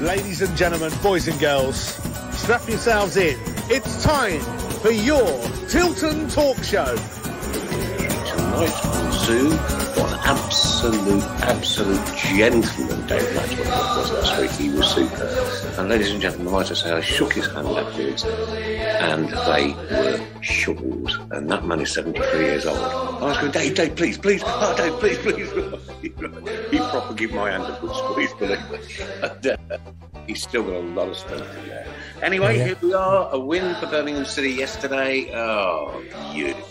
Ladies and gentlemen, boys and girls, strap yourselves in. It's time for your Tilton Talk Show. Tonight on Zoom, what an absolute gentleman Dave Maxwell was last week. He was super. And ladies and gentlemen, might I say, I shook his hand afterwards, and they were shovels. And that man is 73 years old. I was going, Dave, please. Oh, Dave, please. He proper gave my hand a good squeeze, believe me. And, he's still got a lot of strength in there. Anyway, Here we are. A win for Birmingham City yesterday. Oh, beautiful.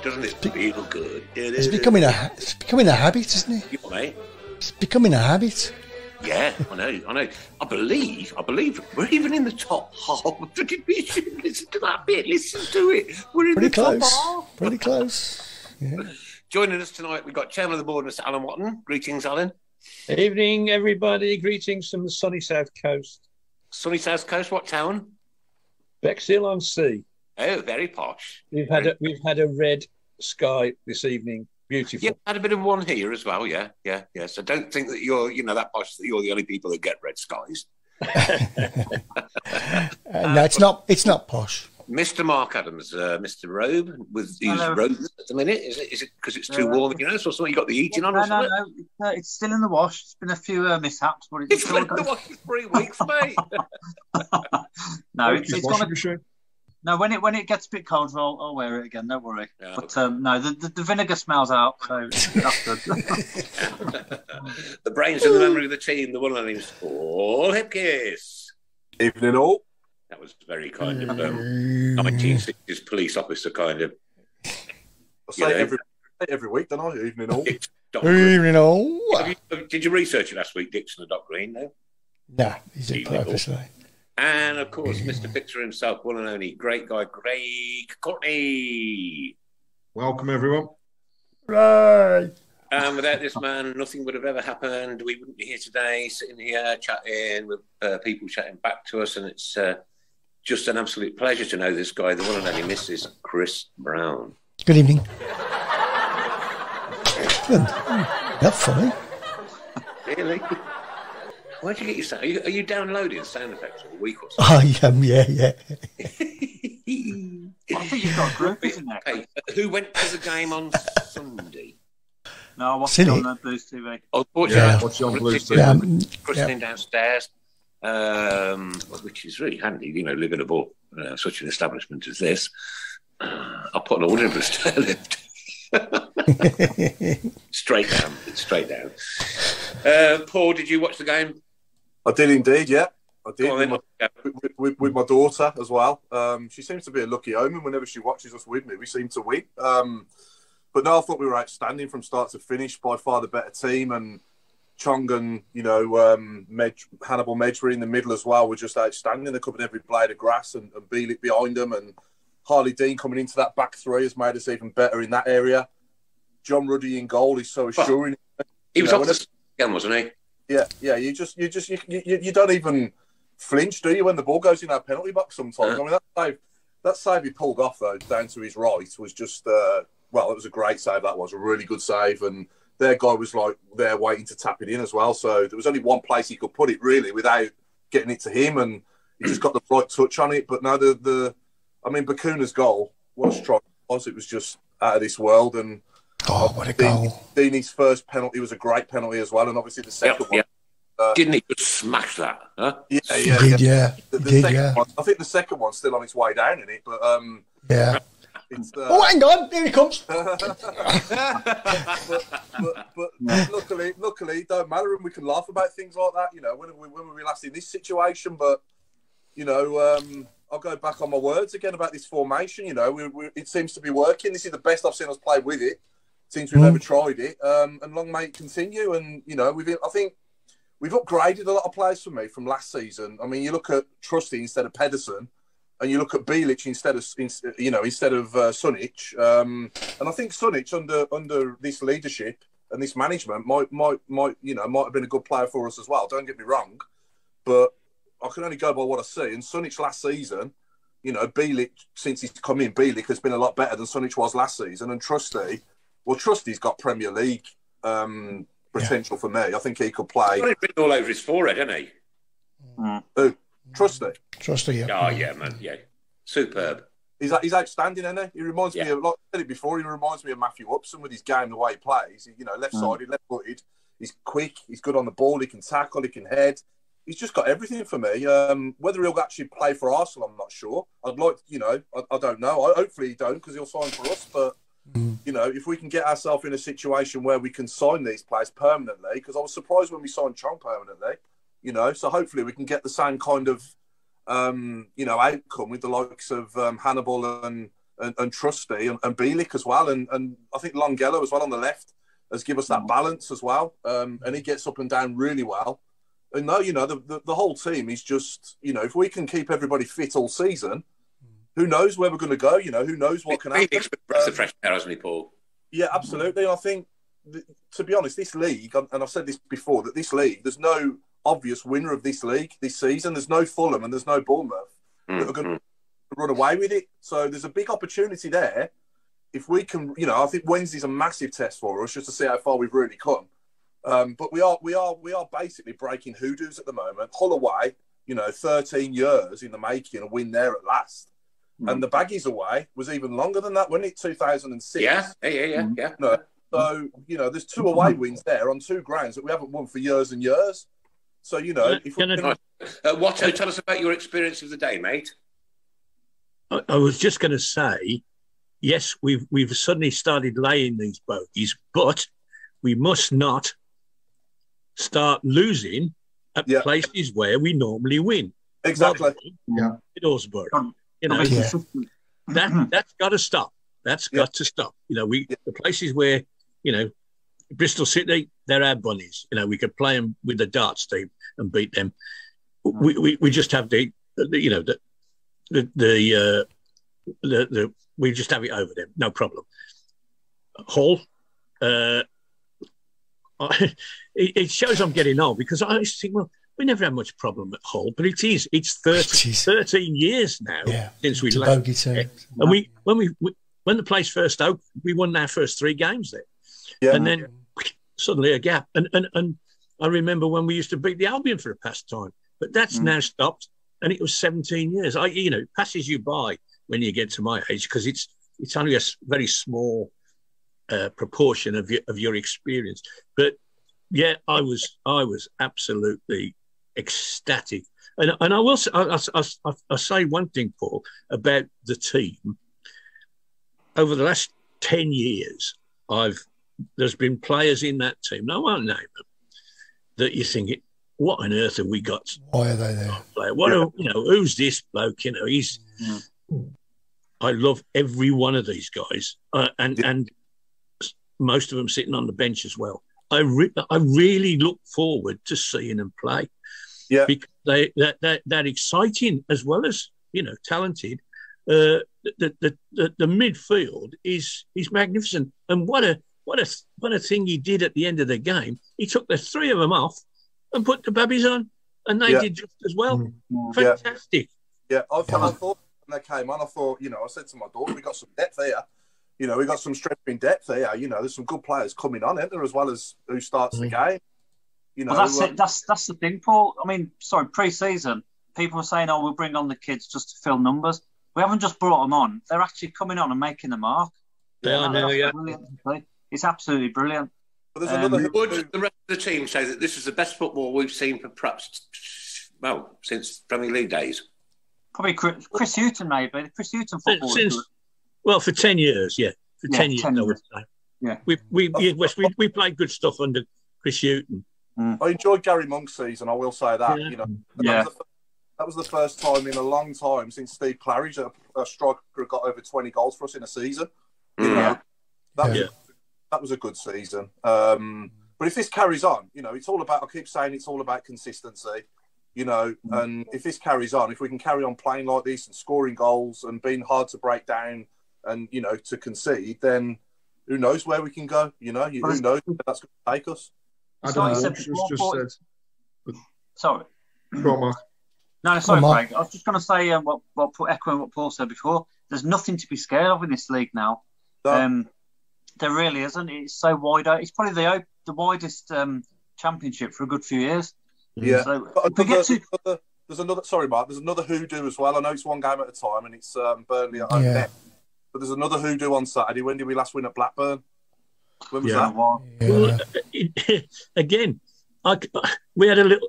Doesn't it feel good? It's becoming a habit, isn't it? You know, mate? It's becoming a habit. Yeah, I know. I believe we're even in the top half. Listen to that bit. Listen to it. We're in the top half. Pretty close. Yeah. Joining us tonight, we've got Chairman of the Board, Mr. Alan Watton. Greetings, Alan. Evening, everybody. Greetings from the sunny south coast. Sunny south coast. What town? Bexhill-on-Sea. Oh, very posh. We've had a red sky this evening. Beautiful. Yeah, had a bit of one here as well. Yeah. So don't think that you're, that posh, that you're the only people that get red skies. No, it's not. It's not posh. Mr. Mark Adams, Mr. Robe, with his robe at the minute. Is it because it's too warm in your house or something? You got the heating on or something? No. It's still in the wash. It's been a few mishaps, but it's been in the wash for 3 weeks, mate. No, it's gonna. No, when it gets a bit colder, I'll wear it again. Don't worry. Yeah, but no, the vinegar smells out, so that's good. The brains and the memory of the team, the one and only Paul Hipkiss. Evening all. That was very kind of 1960s police officer kind of. I say every week, don't I? Evening all. Evening all. Did you research it last week, Dixon and Doc Green? No. Nah, he did purposely. And, of course, Mr. Fixer himself, one and only great guy, Craig Courtney. Welcome, everyone. Right. And without this man, nothing would have ever happened. We wouldn't be here today, sitting here chatting with people chatting back to us. And it's just an absolute pleasure to know this guy, the one and only Mrs. Chris Brown. Good evening. Not funny. Really? Where'd you get your sound? Are you downloading sound effects all week or I something? am, yeah. I think you've got a group, isn't there? Okay. Who went to the game on Sunday? No, I watched it on Blues TV. Unfortunately, watch it on Blues TV. Christening downstairs, which is really handy, living above such an establishment as this. I put an order for a stair lift. Straight down. Paul, did you watch the game? I did indeed, yeah. I did with my daughter as well. She seems to be a lucky omen. Whenever she watches us with me, we seem to win. But no, I thought we were outstanding from start to finish. By far the better team, and Chong and Hannibal Medgery in the middle as well were just outstanding. They covered every blade of grass, and Bielik behind them, and Harley Dean coming into that back three has made us even better in that area. John Ruddy in goal is so assuring. He was off the again, wasn't he? Yeah. You don't even flinch, do you, when the ball goes in our penalty box sometimes? I mean, that save he pulled off, though, down to his right, was just, it was a great save. That was a really good save. And their guy was, there waiting to tap it in as well. So there was only one place he could put it, really, without getting it to him. And he just got the right touch on it. But no, Bakuna's goal, what a strike it was. It was just out of this world. And what a goal. Deeney's first penalty was a great penalty as well. And obviously the second one. Didn't he just smash that? Huh? Yeah. The second one, I think the second one's still on its way down in it, but yeah. Hang on, here he comes. but luckily, it don't matter, and we can laugh about things like that. When were we last in this situation? But I'll go back on my words again about this formation. It seems to be working. This is the best I've seen us play with it since we've ever tried it. And long may it continue. And I think we've upgraded a lot of players for me from last season. I mean, you look at Trusty instead of Pedersen, and you look at Bielik instead of Sunic. And I think Sunic under this leadership and this management might have been a good player for us as well. Don't get me wrong, but I can only go by what I see. And Sunic last season, Bielik, since he's come in, Bielik has been a lot better than Sunic was last season. And Trusty's got Premier League potential for me. I think he could play. He's got it written all over his forehead, hasn't he? Who? Trusty. Trusty, yeah. Oh, yeah, man. Yeah. Superb. He's outstanding, isn't he? He reminds me of, like I said it before, he reminds me of Matthew Upson with his game, the way he plays. You know, left-sided, left-footed. He's quick. He's good on the ball. He can tackle. He can head. He's just got everything for me. Whether he'll actually play for Arsenal, I'm not sure. I'd like, you know, I don't know. Hopefully he don't, because he'll sign for us. But, you know, if we can get ourselves in a situation where we can sign these players permanently, because I was surprised when we signed Chong permanently, you know, so hopefully we can get the same kind of, you know, outcome with the likes of Hannibal and Trusty and Bielik as well. And I think Longelo as well on the left has given us that balance as well. And he gets up and down really well. And no, you know, the whole team is just, you know, if we can keep everybody fit all season, who knows where we're going to go? You know, who knows what can happen? Bielik's a breath of fresh air, hasn't he, Paul? Yeah, absolutely. I think, to be honest, this league, and I've said this before, that this league, there's no obvious winner of this league this season. There's no Fulham and there's no Bournemouth that are going to run away with it. So there's a big opportunity there. If we can, you know, I think Wednesday's a massive test for us just to see how far we've really come. But we are basically breaking hoodoos at the moment. Hull away, you know, 13 years in the making, a win there at last. And the Baggies away was even longer than that, wasn't it? 2006. Yeah. No, so, you know, there's 2 away wins there on 2 grounds that we haven't won for years and years. So, you know, if we Watto, tell us about your experience of the day, mate. I was just going to say, yes, we've suddenly started laying these bogeys, but we must not start losing at places where we normally win. Exactly. Middlesbrough. You know, that's got to stop. That's got to stop. You know, the places where, you know, Bristol City, they're our bunnies. You know, we could play them with the darts team and beat them. We just have we just have it over them, no problem. Hull, it shows I'm getting old because I used to think, well, we never had much problem at Hull, but it's 13 years now since we left. And when the place first opened, we won our first 3 games there. Yeah. And then suddenly a gap. And I remember when we used to beat the Albion for a pastime, but that's now stopped. And it was 17 years. You know, it passes you by when you get to my age because it's only a very small proportion of your experience. But yeah, I was absolutely ecstatic. And I will say, I'll say one thing, Paul, about the team. Over the last 10 years, there's been players in that team, I won't name them, that you think, what on earth have we got? Why are they there? Who's this bloke? You know, I love every one of these guys, and most of them sitting on the bench as well. I really look forward to seeing them play. Yeah, because they're exciting as well as, you know, talented. The midfield is magnificent, and what a thing he did at the end of the game. He took the 3 of them off and put the babbies on, and they did just as well. Fantastic. Yeah, I thought when they came on, I thought, you know, I said to my daughter, we got some depth here. You know, we got some strength in depth here. You know, there's some good players coming on, isn't there, as well as who starts the game. You know, that's it. That's the thing, Paul. I mean, sorry, pre-season, people were saying, "Oh, we'll bring on the kids just to fill numbers." We haven't just brought them on; they're actually coming on and making the mark. It's absolutely brilliant. But there's another. Would the rest of the team say that this is the best football we've seen for perhaps, since Premier League days? Probably Chris Hughton, maybe. Chris Hughton football. For 10 years, For 10 years, I would say. Yeah. We played good stuff under Chris Hughton. I enjoyed Gary Monk's season, I will say that. You know, that was the first time in a long time since Steve Claridge, a striker, got over 20 goals for us in a season. You know, that was a good season. But if this carries on, you know, it's all about, I keep saying it's all about consistency, you know, and if this carries on, if we can carry on playing like this and scoring goals and being hard to break down and, you know, to concede, then who knows where we can go, you know, who knows where that's going to take us. I don't know, just said. Sorry. Go on, Mark. No, sorry, Craig. I was just going to say echoing what Paul said before. There's nothing to be scared of in this league now. No. There really isn't. It's so wide out. It's probably the widest championship for a good few years. Yeah. So there's another. Sorry, Mark. There's another hoodoo as well. I know it's one game at a time, and it's Burnley at home next. But there's another hoodoo on Saturday. When did we last win at Blackburn? When was that? Well, again, we had a little.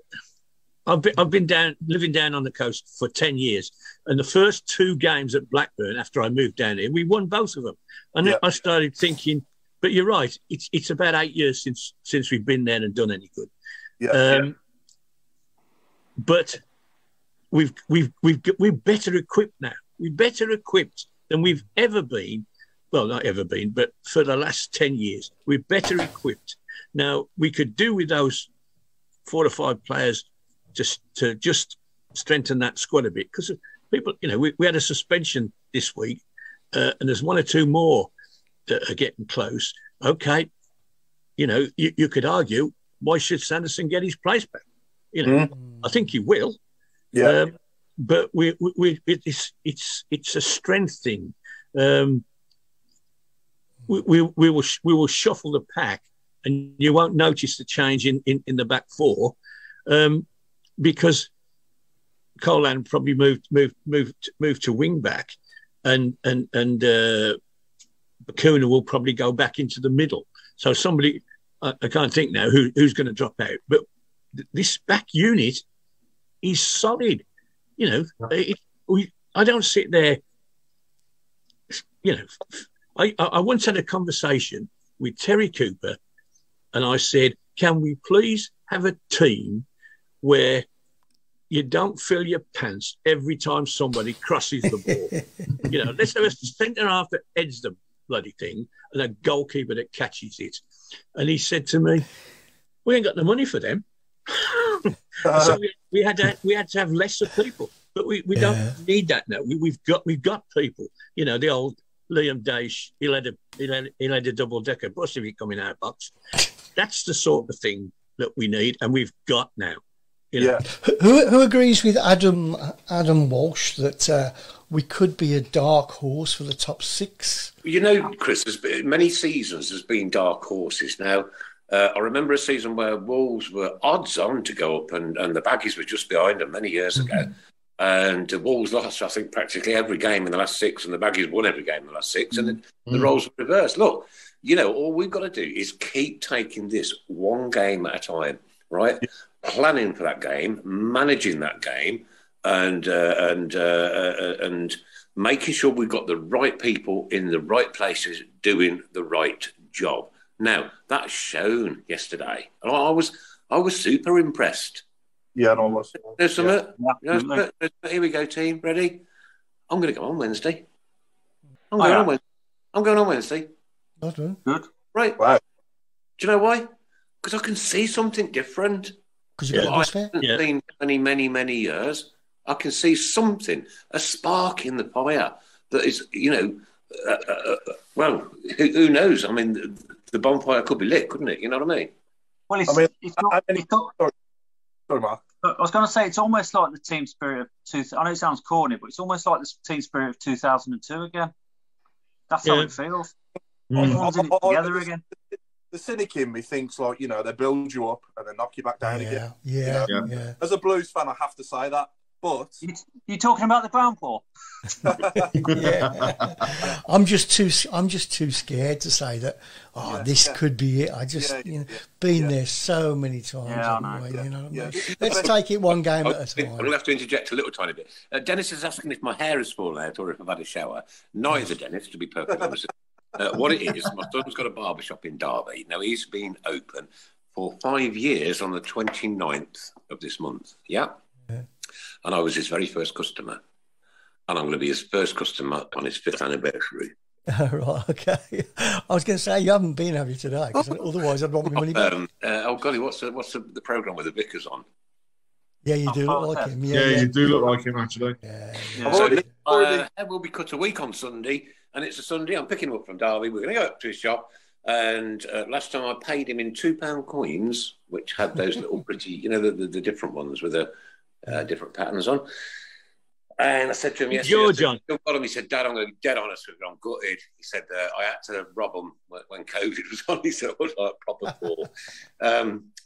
I've been living down on the coast for 10 years, and the first 2 games at Blackburn after I moved down here, we won both of them. And then I started thinking, but you're right, it's about 8 years since we've been there and done any good. But we're better equipped now. We're better equipped than we've ever been. Well, not ever been, but for the last 10 years, we're better equipped. Now, we could do with those 4 or 5 players to just strengthen that squad a bit, because people, we had a suspension this week, and there's 1 or 2 more that are getting close. Okay, you could argue, why should Sanderson get his place back? I think he will. Yeah. But it's a strength thing. We will shuffle the pack, and you won't notice the change in the back 4. Because Colan probably moved to wing back, and Bakuna will probably go back into the middle. So somebody, I can't think now who's going to drop out. But this back unit is solid. I don't sit there. I once had a conversation with Terry Cooper, and I said, "Can we please have a team where you don't fill your pants every time somebody crosses the ball? Let's have a centre half that heads the bloody thing and a goalkeeper that catches it." And he said to me, "We ain't got the money for them." So we had to have lesser people, but we don't need that now. We've got people. The old Liam Daesh, he'll had a double-decker bus if he come in our box. That's the sort of thing that we need, and we've got now. Who agrees with Adam Walsh that we could be a dark horse for the top 6? Chris, there's been many seasons there's been dark horses. Now, I remember a season where Wolves were odds on to go up, and the Baggies were just behind them many years ago. And the Wolves lost, I think, practically every game in the last 6, and the Baggies won every game in the last 6, and the roles were reversed. Look, all we've got to do is keep taking this one game at a time, right? Planning for that game, managing that game, and making sure we've got the right people in the right places doing the right job. Now, that's shown yesterday, and I was super impressed. Yeah, no, I was. There's some. Here we go, team. Ready? I'm going to go on Wednesday. I'm going on Wednesday. Good. Right. Wow. Do you know why? Because I can see something different. Because you've got I haven't seen many years. I can see something, a spark in the fire that is, well, who knows? I mean, the bonfire could be lit, couldn't it? You know what I mean? Well, sorry, Mark. I was going to say, it's almost like the team spirit of I know it sounds corny, but it's almost like the team spirit of 2002 again. That's how it feels. Everyone's in it together again. The cynic in me thinks they build you up and then knock you back down again. Yeah. As a Blues fan, I have to say that. But you talking about the downpour? I'm just too scared to say that. This could be it. I just been there so many times. You know what I mean? Let's take it one game at a time. I'm going to have to interject a little tiny bit. Dennis is asking if my hair has fallen out or if I've had a shower. Neither, Dennis, to be perfectly honest. What it is, my son's got a barber shop in Derby. Now, he's been open for 5 years on the 29th of this month. Yeah. And I was his very first customer. And I'm going to be his first customer on his 5th anniversary. Right, okay. I was going to say, you haven't been, have you, today? Because otherwise I'd want my money back. Golly, what's the programme with the Vickers on? Yeah, you do look like him. Yeah, you do look like him, actually. So, we'll be cut a week on Sunday, and it's a Sunday. I'm picking him up from Derby. We're going to go up to his shop. And last time I paid him in £2 coins, which had those little pretty, the different ones with the different patterns on. And I said to him yesterday, John. He said, Dad, I'm going to be dead honest with you, I'm gutted. He said, I had to rob them when COVID was on. He said, it was like a proper fall.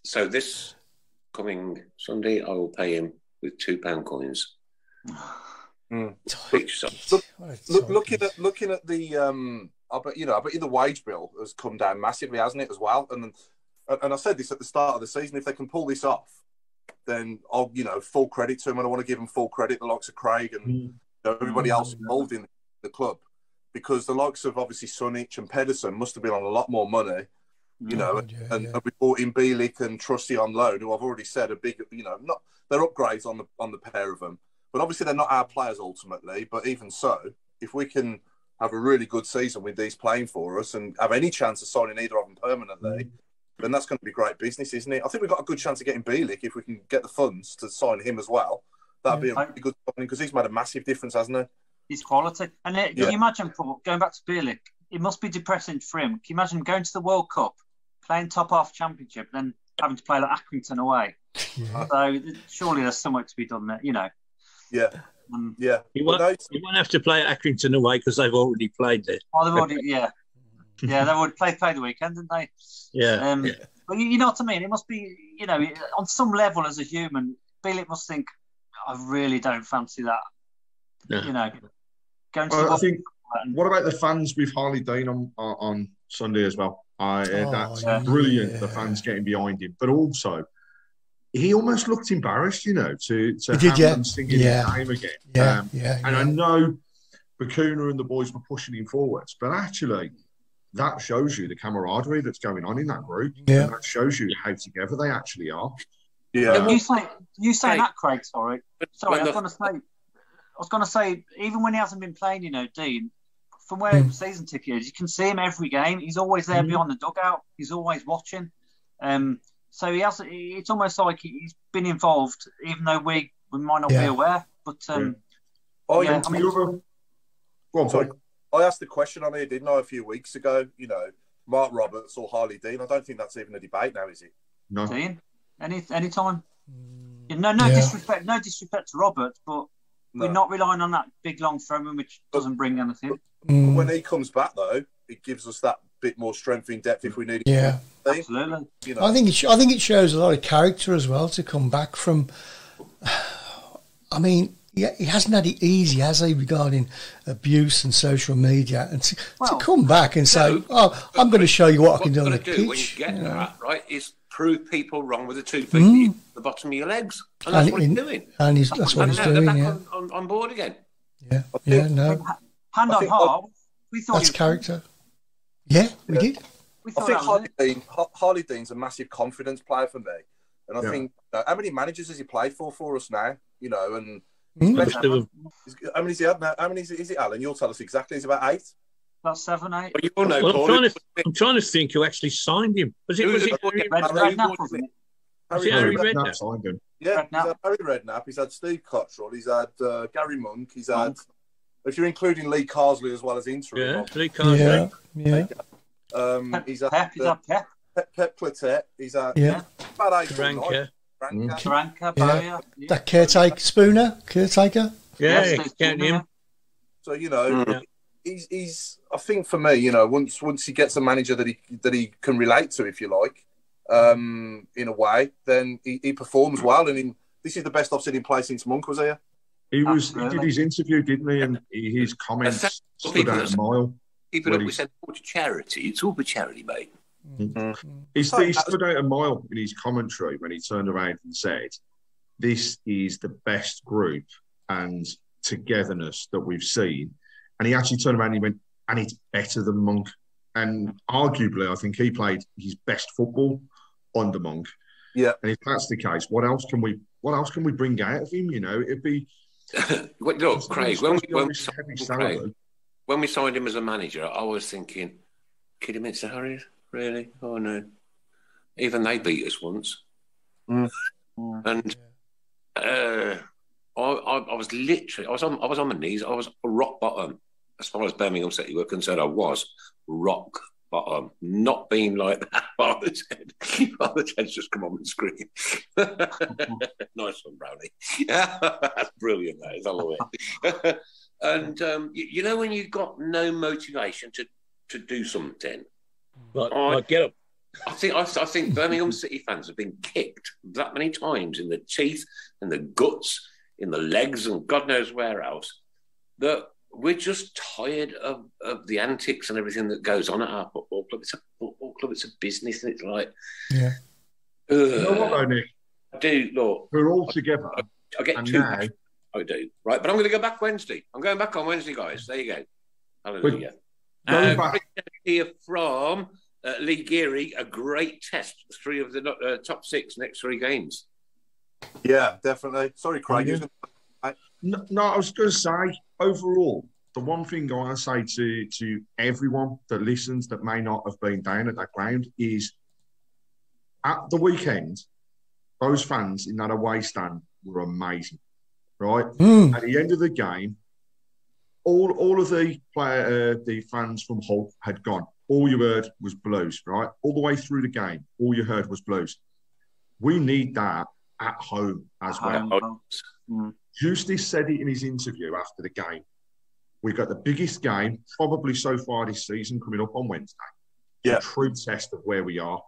So this coming Sunday, I will pay him with £2 coins. Looking at the I bet you the wage bill has come down massively, hasn't it, as well? And I said this at the start of the season. If they can pull this off, then I'll full credit to them, and I want to give them full credit. The likes of Craig and everybody else involved in the club, because the likes of obviously Sunich and Pedersen must have been on a lot more money, and we brought in Bielik and Trusty on loan, who I've already said are big. Not they're upgrades on the pair of them, but obviously they're not our players ultimately. But even so, if we can have a really good season with these playing for us and have any chance of signing either of them permanently, then that's going to be great business, isn't it? I think we've got a good chance of getting Bielik if we can get the funds to sign him as well. That'd be a really good signing, because he's made a massive difference, hasn't he? He's quality. And can you imagine, Paul, going back to Bielik, it must be depressing for him. Can you imagine going to the World Cup, playing top half championship, then having to play like Accrington away? So surely there's somewhere to be done there, Yeah. You won't have to play at Accrington away because they've already played there. Oh, they've already, they would play the weekend, didn't they? Yeah. But you know what I mean? It must be, on some level as a human, Bielik must think, I really don't fancy that. No. Going to I think, what about the fans with Harley Dean on Sunday as well? That's brilliant, the fans getting behind him. But also, he almost looked embarrassed, to have them singing his name again. And I know Bakuna and the boys were pushing him forwards, but actually, that shows you the camaraderie that's going on in that group. Yeah. And that shows you how together they actually are. Yeah. You say that, Craig, sorry. I was going to say, even when he hasn't been playing, Dean, from where season ticket is, you can see him every game. He's always there beyond the dugout. He's always watching. So it's almost like he's been involved, even though we might not be aware. But I asked the question on here, didn't I, a few weeks ago? Mark Roberts or Harley Dean. I don't think that's even a debate now, is it? No. Dean, any time. No disrespect to Roberts, but we're not relying on that big long throwman, which doesn't bring anything. When he comes back, though, it gives us that bit more strength in depth if we need it. Yeah, absolutely. I think it shows a lot of character as well to come back from. I mean, he hasn't had it easy, has he, regarding abuse and social media, and to come back and say, I'm going to show you what I can do on the pitch. When you get that, right, is prove people wrong with the 2 feet at the bottom of your legs, and that's what he's doing. And that's what he's doing. They're back on board again. No. Hand on heart, we thought that's character. Yeah, we did. I think Harley Dean's a massive confidence player for me, and I think how many managers has he played for us now? And how many has he had now? How many is it, Alan? You'll tell us exactly. It's about 8. About 7, 8. Well, you all know, Paul, I'm trying to think who actually signed him. Was it Harry Redknapp, wasn't it? Harry Redknapp signed him. Yeah, he's had Harry Redknapp. He's had Steve Cottrell. He's had Gary Monk. He's had, if you're including Lee Carsley as well as interim. Lee Carsley. He's had Pep Clotet. He's had about 8. Karanka, that caretaker. Yeah, count him. So he's. I think for me, once he gets a manager that he can relate to, if you like, in a way, then he performs well. And this is the best I've seen him play since Monk was here. He did his interview, didn't he? And his comments stood out a mile. Keep it up. We said all to charity. It's all for charity, mate. He stood out a mile in his commentary when he turned around and said, "This is the best group and togetherness that we've seen." And he actually turned around and he went, "And it's better than Monk." And arguably, I think he played his best football under Monk. Yeah. And if that's the case, what else can we bring out of him? It'd be. Look, Craig, when we signed him as a manager, I was thinking, Kidderminster Harriers, really? Oh no! Even they beat us once, and I was literally, I was on my knees. I was rock bottom as far as Birmingham City were concerned. I was rock bottom, not being like that. Father Ted's just come on and scream. Nice one, Brownie. That's brilliant. That is, I love it. And when you've got no motivation to do something, like get up. I think Birmingham City fans have been kicked that many times in the teeth, in the guts, in the legs, and God knows where else, that we're just tired of the antics and everything that goes on at our football club. It's a football club, it's a business, and it's like... Yeah. You know what, though, Nick? I do, look. We're all together. I get too much. I do. Right, but I'm going to go back Wednesday. I'm going back on Wednesday, guys. There you go. Hallelujah. Here from Lee Geary, a great test. 3 of the top 6 next 3 games. Yeah, definitely. Sorry, Craig. No, I was going to say, overall, the one thing I want to say to everyone that listens that may not have been down at that ground is, at the weekend, those fans in that away stand were amazing, right? At the end of the game, all of the fans from Hull had gone. All you heard was blues, right? All the way through the game, all you heard was blues. We need that at home as well. Justice said it in his interview after the game. We've got the biggest game probably so far this season coming up on Wednesday. Yeah. A true test of where we are.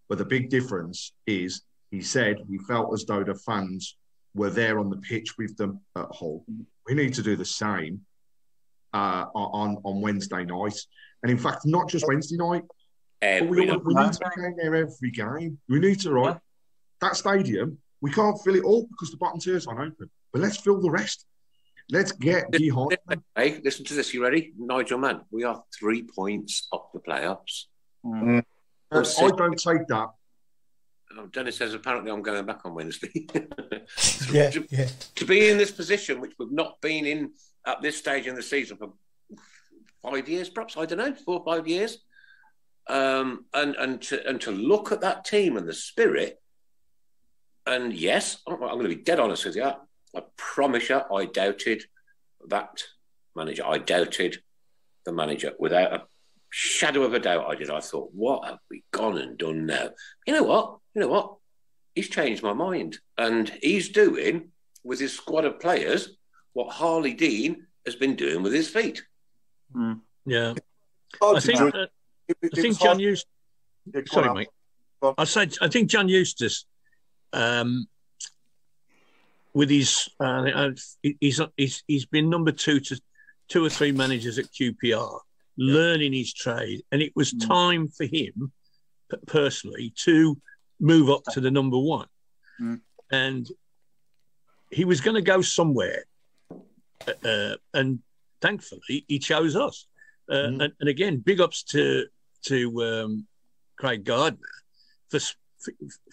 But the big difference is, he said he felt as though the fans were there on the pitch with them at Hull. We need to do the same on Wednesday night. And in fact, not just Wednesday night, but we need to be down there every game. We need to, that stadium, we can't fill it all because the bottom tiers aren't open. But let's fill the rest. Let's get behind them. Hey, listen to this. You ready? Nigel, man, we are 3 points off the playoffs. I don't take that. Dennis says, apparently I'm going back on Wednesday. To be in this position, which we've not been in at this stage in the season for 5 years, perhaps, I don't know, 4 or 5 years. And to look at that team and the spirit, and yes, I'm going to be dead honest with you, I promise you, I doubted that manager. I doubted the manager without a shadow of a doubt. I did. I thought, what have we gone and done now? You know what? He's changed my mind. And he's doing, with his squad of players, what Harley Dean has been doing with his feet. Yeah. I think John Eustace... Sorry, mate. I think John Eustace... with his, he's been number 2 to 2 or 3 managers at QPR, learning his trade, and it was time for him personally to move up to the number 1, and he was going to go somewhere, and thankfully he chose us. And again, big ups to Craig Gardner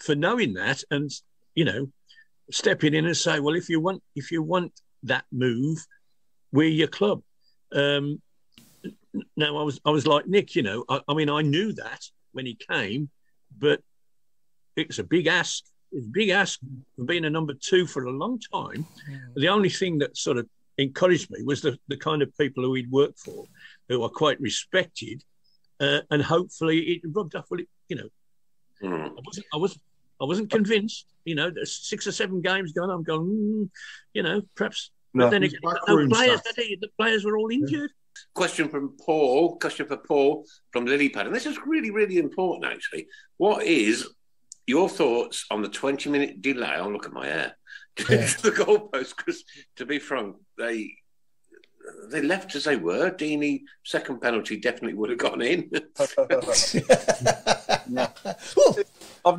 for knowing that, and stepping in and say, well, if you want that move, we're your club. Now I was like Nick, I mean, I knew that when he came, but it's a big ask. It's a big ask for being a number 2 for a long time. The only thing that sort of encouraged me was the kind of people who he'd worked for, who are quite respected, and hopefully it rubbed off. Well, I wasn't convinced. There's 6 or 7 games going. I'm going, perhaps. But then again, no players. The players were all injured. Question for Paul from Lilypad, and this is really, really important, actually. What is your thoughts on the 20-minute delay? I'll look at my hair to the goalpost, because, to be frank, they left as they were. Deeney, second penalty definitely would have gone in. I've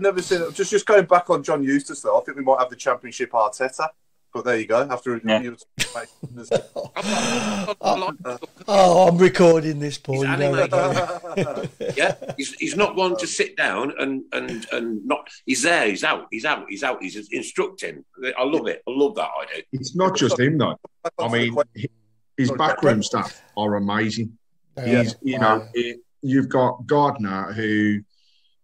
never seen it. Just going back on John Eustace, though, I think we might have the Championship Arteta. But there you go. I'm recording this, Paul. He's not one to sit down and not. He's there. He's out. He's instructing. I love it. I love that idea. It's not just him, though. I mean, his backroom staff are amazing. You've got Gardner, who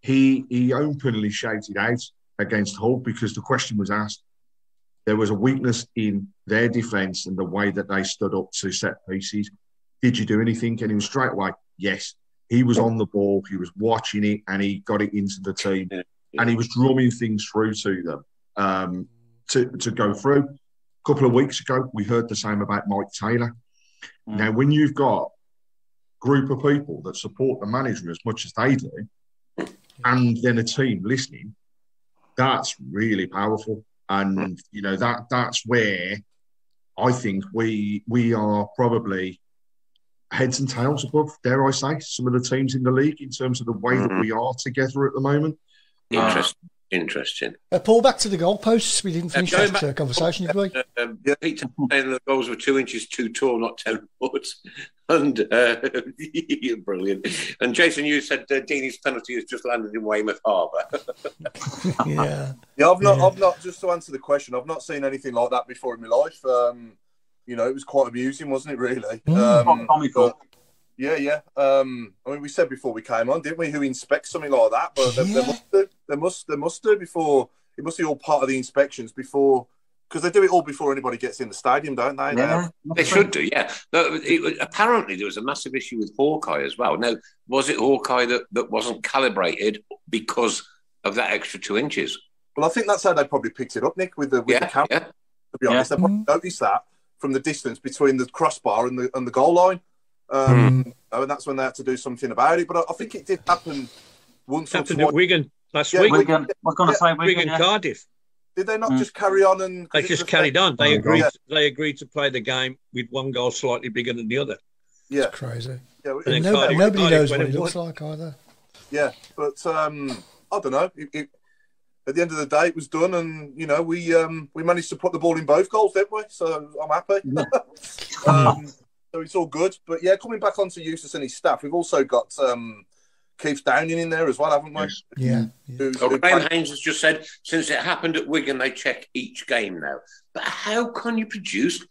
he openly shouted out against Hull because the question was asked. There was a weakness in their defence and the way that they stood up to set pieces. Did you do anything? And he was straight away, yes. He was on the ball, he was watching it, and he got it into the team. And he was drumming things through to them to go through. A couple of weeks ago, we heard the same about Mike Taylor. Now, when you've got a group of people that support the manager as much as they do, and then a team listening, that's really powerful. And, that's where I think we are probably heads and tails above, dare I say, some of the teams in the league in terms of the way that we are together at the moment. Interesting. Paul, back to the goalposts. We didn't finish that conversation, did we? Peter saying the goals were 2 inches too tall, not 10 foot. And brilliant. And Jason, you said Deeney's penalty has just landed in Weymouth Harbour. Yeah. I've not. Just to answer the question, I've not seen anything like that before in my life. It was quite amusing, wasn't it? Really. Comical. Yeah. I mean, we said before we came on, didn't we? Who inspects something like that? But they must do before. It must be all part of the inspections before, because they do it all before anybody gets in the stadium, don't they? Yeah, they should do. Yeah. No, apparently, there was a massive issue with Hawkeye as well. Now, was it Hawkeye that wasn't calibrated because of that extra 2 inches? Well, I think that's how they probably picked it up, Nick, with the camera. Yeah. To be honest, they probably noticed that from the distance between the crossbar and the goal line. And that's when they had to do something about it. But I think it did happen once or twice. At Wigan last week. I was going to say Wigan, Cardiff. Did they not just carry on? And they just carried on. They agreed. They agreed to play the game with one goal slightly bigger than the other. Yeah, it's crazy. Yeah, nobody knows what it looks like either. Yeah, but I don't know. At the end of the day, it was done, and we managed to put the ball in both goals, didn't we? So I'm happy. So it's all good. But yeah, coming back onto Eustace and his staff, we've also got Keith Downing in there as well, haven't we? Yeah. Graham Haynes has just said, since it happened at Wigan, they check each game now. But how can you produce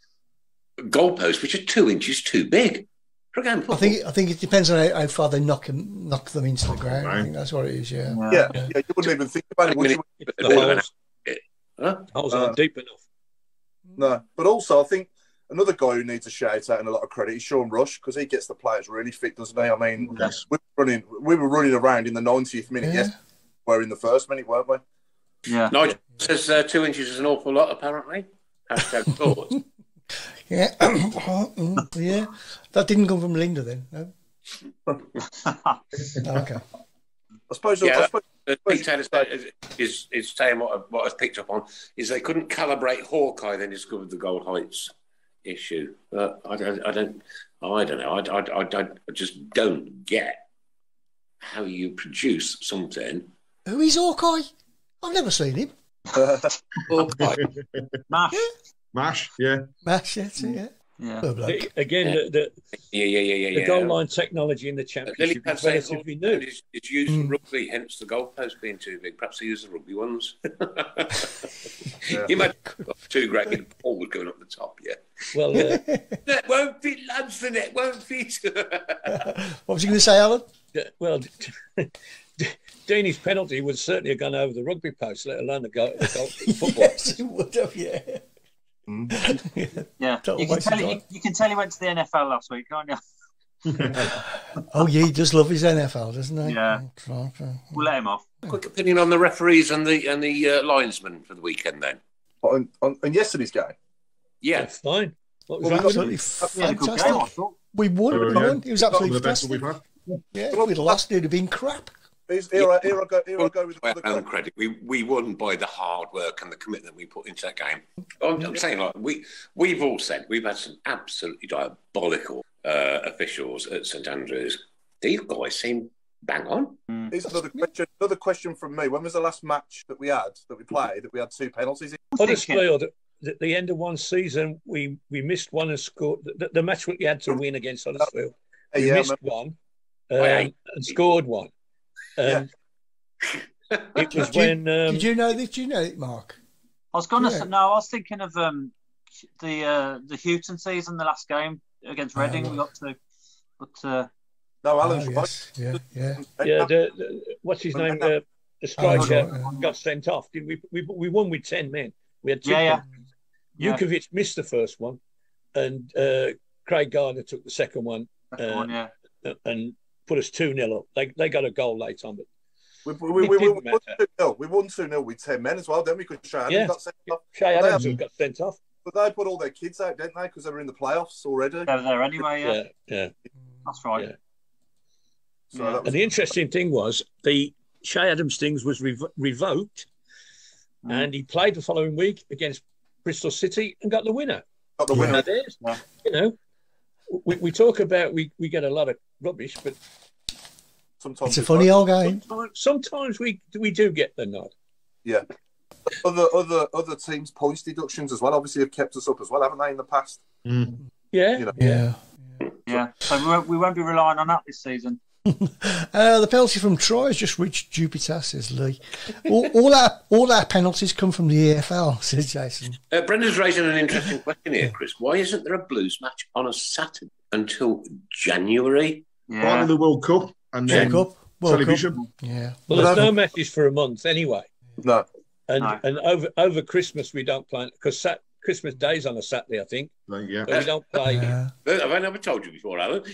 goalposts which are 2 inches too big for a game of football? I think it depends on how far they knock them into the ground. I think that's what it is, yeah. Yeah, you wouldn't even think about it, would you? The holes aren't deep enough. No, but also I think another guy who needs a shout out and a lot of credit is Sean Rush, because he gets the players really fit, doesn't he? I mean, we were running around in the 90th minute yesterday, we're in the first minute, weren't we? Yeah. Nigel says 2 inches is an awful lot, apparently. Hashtag thoughts. Yeah. Yeah. That didn't come from Linda then, no? Okay. I suppose Pete Taylor is saying what I've picked up on is they couldn't calibrate Hawkeye, then discovered the goal heights issue. I don't know. I just don't get how you produce something. Who is Hawkeye? I've never seen him. Hawkeye. Mash, yeah. Mash, that's it, yeah. Again, the goal line technology in the championship is relatively new. It's used for rugby, hence the goalposts being too big. Perhaps they use the rugby ones. You might have 2 great big balls going up the top, yeah. Well, that won't fit, lads, the net won't fit. What was you going to say, Alan? Well, Deeney's penalty would certainly have gone over the rugby post, let alone the goal football. Yes, it would have, yeah. Yeah, you can tell he went to the NFL last week, can't you? Oh, yeah, he does love his NFL, doesn't he? Yeah. We'll let him off. Quick opinion on the referees and the linesmen for the weekend, then. On yesterday's game? Yeah, fine. Absolutely fantastic. We won. It was absolutely fantastic. Yeah, if we'd lost, it'd have been crap. Here I go with the credit. We won by the hard work and the commitment we put into that game. I'm saying, like, we've all said we've had some absolutely diabolical officials at St Andrews. These guys seem bang on. Here's another question from me. When was the last match that we played that we had 2 penalties in? Huddersfield, at the end of one season, we missed one and scored. The match we had to win against Huddersfield, we missed one and scored one. It was when. Did you know this? Did you know it, Mark? I was going to say, no, I was thinking of the Houghton season, the last game against Reading. We got to, but no, Alan's right. Yeah. What's his name? The striker got sent off. Didn't we? We won with 10 men. We had 2. Jukovic missed the first one, and Craig Gardner took the second one, and put us 2-0 up. They got a goal late on, but we won 2-0 with 10 men as well. Then we could Shay got sent off. Shay Adams got sent off. But they put all their kids out, didn't they? Because they were in the playoffs already. They were there anyway. Yeah. That's right. Yeah. So and the interesting thing was the Shay Adams' things was revoked, and he played the following week against Bristol City and got the winner. Got the winner. You know, we talk about we get a lot of rubbish, but sometimes it's a funny old game. Sometimes we do get the nod. Yeah. Other teams' points deductions as well obviously have kept us up as well, haven't they, in the past? Yeah. You know. Yeah. So we won't be relying on that this season. The penalty from Troy has just reached Jupiter, says Lee. All our penalties come from the EFL, says Jason. Brendan's raising an interesting question here, Chris. Why isn't there a Blues match on a Saturday until January? Yeah. Part of the World Cup and then World television. Cup. Yeah. Well, there's no matches for a month anyway. No. And over Christmas we don't play because Christmas Day's on a Saturday, I think. Yeah. But we don't play. Have I never told you before, Alan?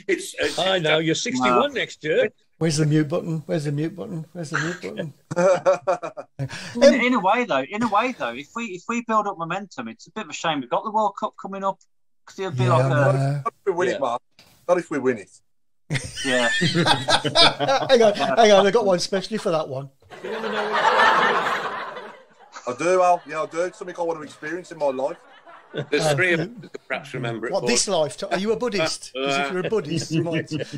I know you're 61 next year. Where's the mute button? In a way though, if we build up momentum, it's a bit of a shame we've got the World Cup coming up because it'll be not if we win it, Mark. Not if we win it. Yeah. hang on, I got one specially for that one. You want to know what I do, Al. Yeah, I do. Something I want to experience in my life. There's three of us who could perhaps remember it. What, this life? Are you a Buddhist? Because if you're a Buddhist, you might do it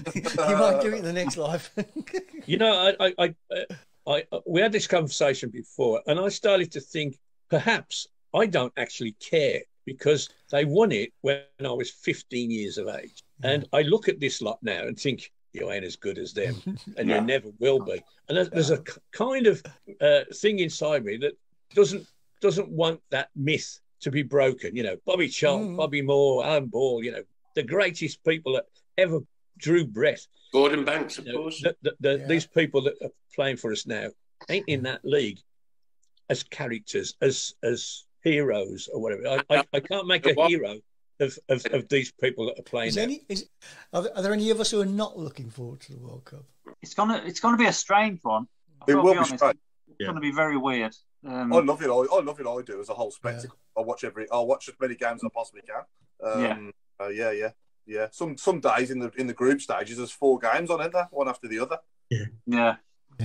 in the next life. You know, we had this conversation before, and I started to think perhaps I don't actually care because they won it when I was 15 years of age. And I look at this lot now and think, you ain't as good as them, and you never will be. And there's a kind of thing inside me that doesn't want that myth to be broken. You know, Bobby Charlton, Bobby Moore, Alan Ball, you know, the greatest people that ever drew breath. Gordon Banks, of course. These people that are playing for us now ain't in that league as characters, as heroes or whatever. I can't make a hero of these people that are playing. Are there any of us who are not looking forward to the World Cup? It's gonna be a strange one. It will be strange. It's going to be very weird. I love it. I do as a whole spectacle. Yeah. I'll watch as many games as I possibly can. Yeah. Some days in the group stages, there's 4 games on, isn't there? One after the other. Yeah.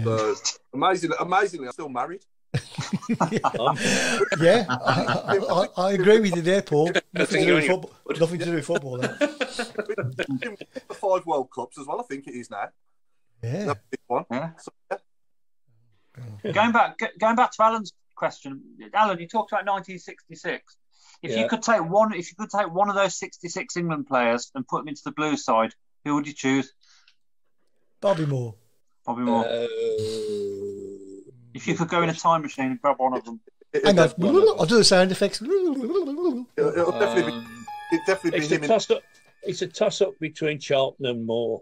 So amazingly, I'm still married. Yeah, I agree with you there, Paul. Nothing to do with football. The 5 World Cups as well. I think it is now. Yeah. One. Yeah. So, Going back to Alan's question, Alan, you talked about 1966. If you could take one of those 66 England players and put them into the Blues side, who would you choose? Bobby Moore. If you could go in a time machine and grab one of them. I'll do the sound effects. It'll definitely be him. It's a toss-up between Charlton and Moore.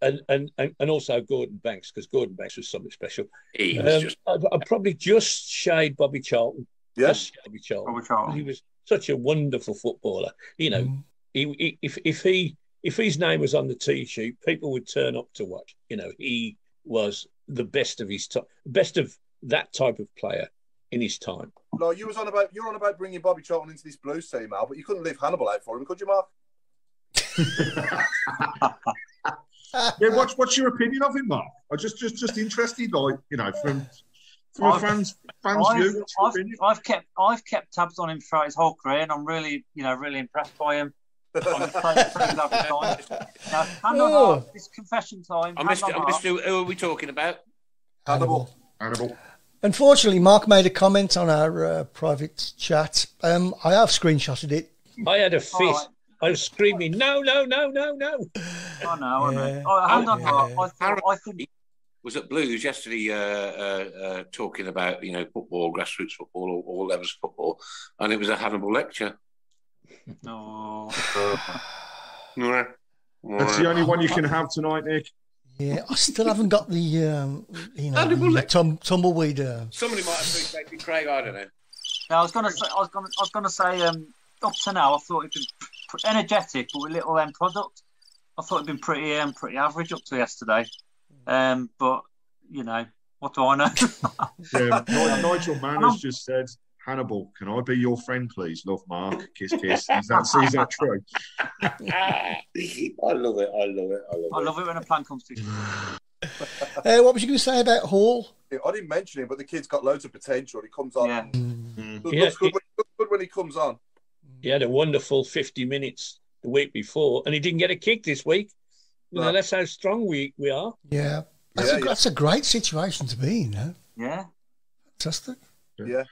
And also Gordon Banks, because Gordon Banks was something special. I'd probably just shade Bobby Charlton. Yeah. Just Bobby Charlton. He was such a wonderful footballer. You know, if his name was on the tee sheet, people would turn up to watch. You know, he was the best of his time, best of that type of player in his time. No, you're on about bringing Bobby Charlton into this Blues team, Al, but you couldn't leave Hannibal out for him, could you, Mark? Yeah, what's your opinion of him, Mark? I'm just interested, like, you know, from a fan's view. I've kept tabs on him throughout his whole career, and I'm really impressed by him. Now, it's confession time. I missed who are we talking about? Hannibal. Unfortunately, Mark made a comment on our private chat. I have screenshotted it. I had a fit. Right. I was screaming, no. I know. Hang on, Mark. I think was at Blues yesterday talking about, you know, football, grassroots football, all levels of football, and it was a Hannibal lecture. Oh. That's the only one you can have tonight, Nick. Yeah, I still haven't got the tumbleweed. Somebody might have appreciated Craig. I don't know. No, I was gonna say. Up to now, I thought it'd been energetic, but with little end product. I thought it'd been pretty average up to yesterday. But you know, what do I know? Nigel Manners just said, Hannibal, can I be your friend, please? Love, Mark. Kiss, kiss. Is that true? I love it. I love it when a plan comes together. What was you going to say about Hall? I didn't mention him, but the kid's got loads of potential. He comes on. Yeah. Looks good when he comes on. He had a wonderful 50 minutes the week before, and he didn't get a kick this week. You know, that's how strong we are. Yeah. That's a great situation to be in, though. Yeah. Fantastic. Yeah.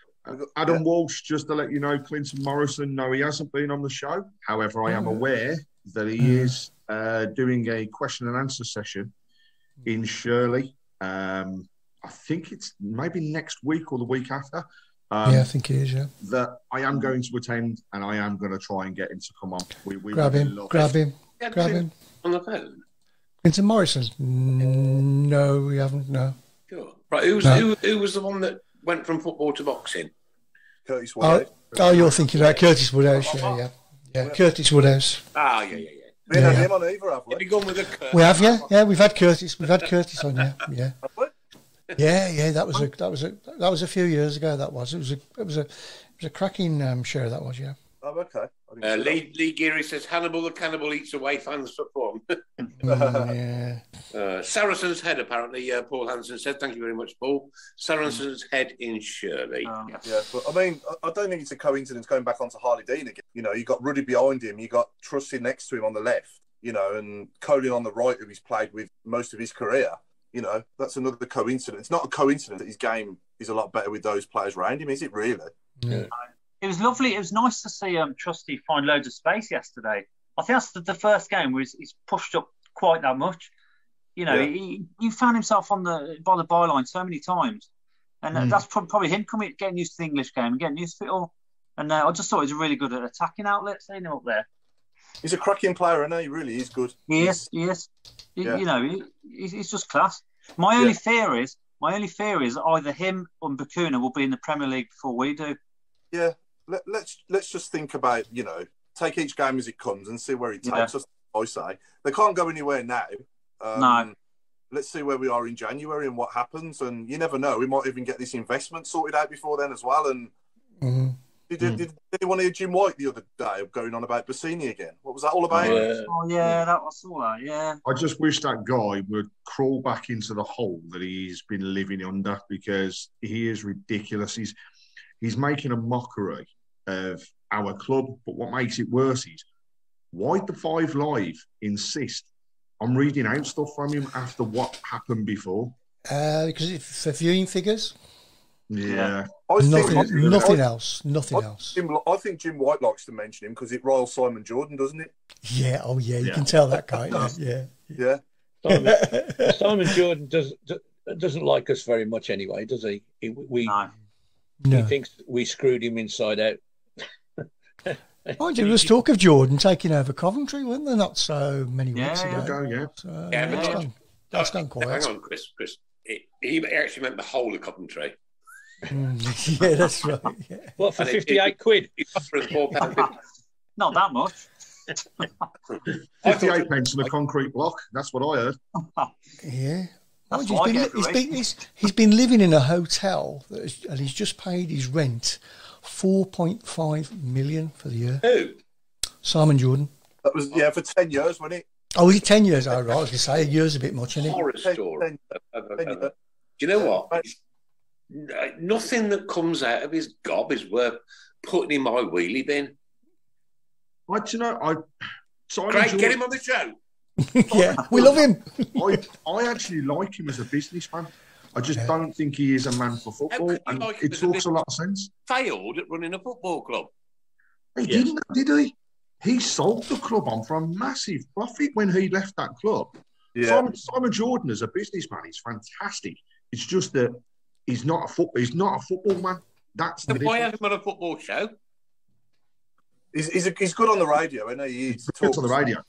Adam Walsh, just to let you know, Clinton Morrison, no, he hasn't been on the show. However, I am aware that he is doing a question and answer session in Shirley. I think it's maybe next week or the week after. I think it is, yeah. That I am going to attend, and I am going to try and get him to come on. We grab him. On the phone? Clinton Morrison? No, we haven't, no. Sure. Right, who was the one that went from football to boxing? Curtis Woodhouse. Oh, you're thinking about Curtis Woodhouse, yeah. Curtis Woodhouse. Ah, yeah. We haven't had him on either, have we? Have you gone with a We have, yeah. We've had Curtis on, yeah. Yeah. That was a few years ago. That was. It was a cracking show. That was, yeah. Oh, okay. Lee Geary says Hannibal the Cannibal eats away fans for fun. Yeah. Saracen's Head, apparently. Paul Hansen said, "Thank you very much, Paul." Saracen's Head in Shirley. Yeah, but I mean, I don't think it's a coincidence going back onto Harley Dean again. You know, you got Ruddy behind him, you got Trusty next to him on the left, you know, and Colin on the right, who he's played with most of his career. You know, that's another coincidence. It's not a coincidence that his game is a lot better with those players around him, is it really? Yeah. It was lovely. It was nice to see Trusty find loads of space yesterday. I think that's the first game where he's pushed up quite that much. You know, he found himself by the byline so many times. And that's probably him getting used to the English game and getting used to it all. And I just thought he was really good at attacking outlets, seeing him up there. He's a cracking player, and he really is good. He is. You know, he's just class. My only fear is either him or Bakuna will be in the Premier League before we do. Yeah, let's just think about, you know, take each game as it comes and see where it takes us. I say they can't go anywhere now. No. Let's see where we are in January and what happens, and you never know. We might even get this investment sorted out before then as well. And did anyone hear Jim White the other day going on about Bassini again? What was that all about? Oh yeah, that was all that. Yeah. I just wish that guy would crawl back into the hole that he's been living under, because he is ridiculous. He's making a mockery of our club. But what makes it worse is, why the Five Live insist on reading out stuff from him after what happened before? Because it's for viewing figures. Yeah. Nothing else. I think Jim White likes to mention him because it riles Simon Jordan, doesn't it? Yeah. Oh, yeah. You can tell that guy. Yeah. Simon Jordan doesn't like us very much anyway, does he? He thinks we screwed him inside out. There was talk of Jordan taking over Coventry, weren't there? Not so many weeks ago. That's gone quiet. Hang on, Chris. He actually meant the whole of Coventry. Yeah, that's right. Yeah. What, for 58 quid? Not that much. 58 pence in a concrete block. That's what I heard. Yeah. He's been living in a hotel and he's just paid his rent 4.5 million for the year. Who? Simon Jordan. That was for 10 years, wasn't it? Oh, was it 10 years? I was going to say a year's a bit much, isn't it? Horror story. Do you know what? Nothing that comes out of his gob is worth putting in my wheelie bin. Craig, get him on the show. Yeah, we love him. I actually like him as a businessman. I just don't think he is a man for football, and it talks a lot of sense. Failed at running a football club. He didn't, did he? He sold the club on for a massive profit when he left that club. Yeah. Simon Jordan as a businessman is fantastic. It's just that he's not a football man. That's the why have him on a football show? He's good on the radio, isn't he? He talks on the radio.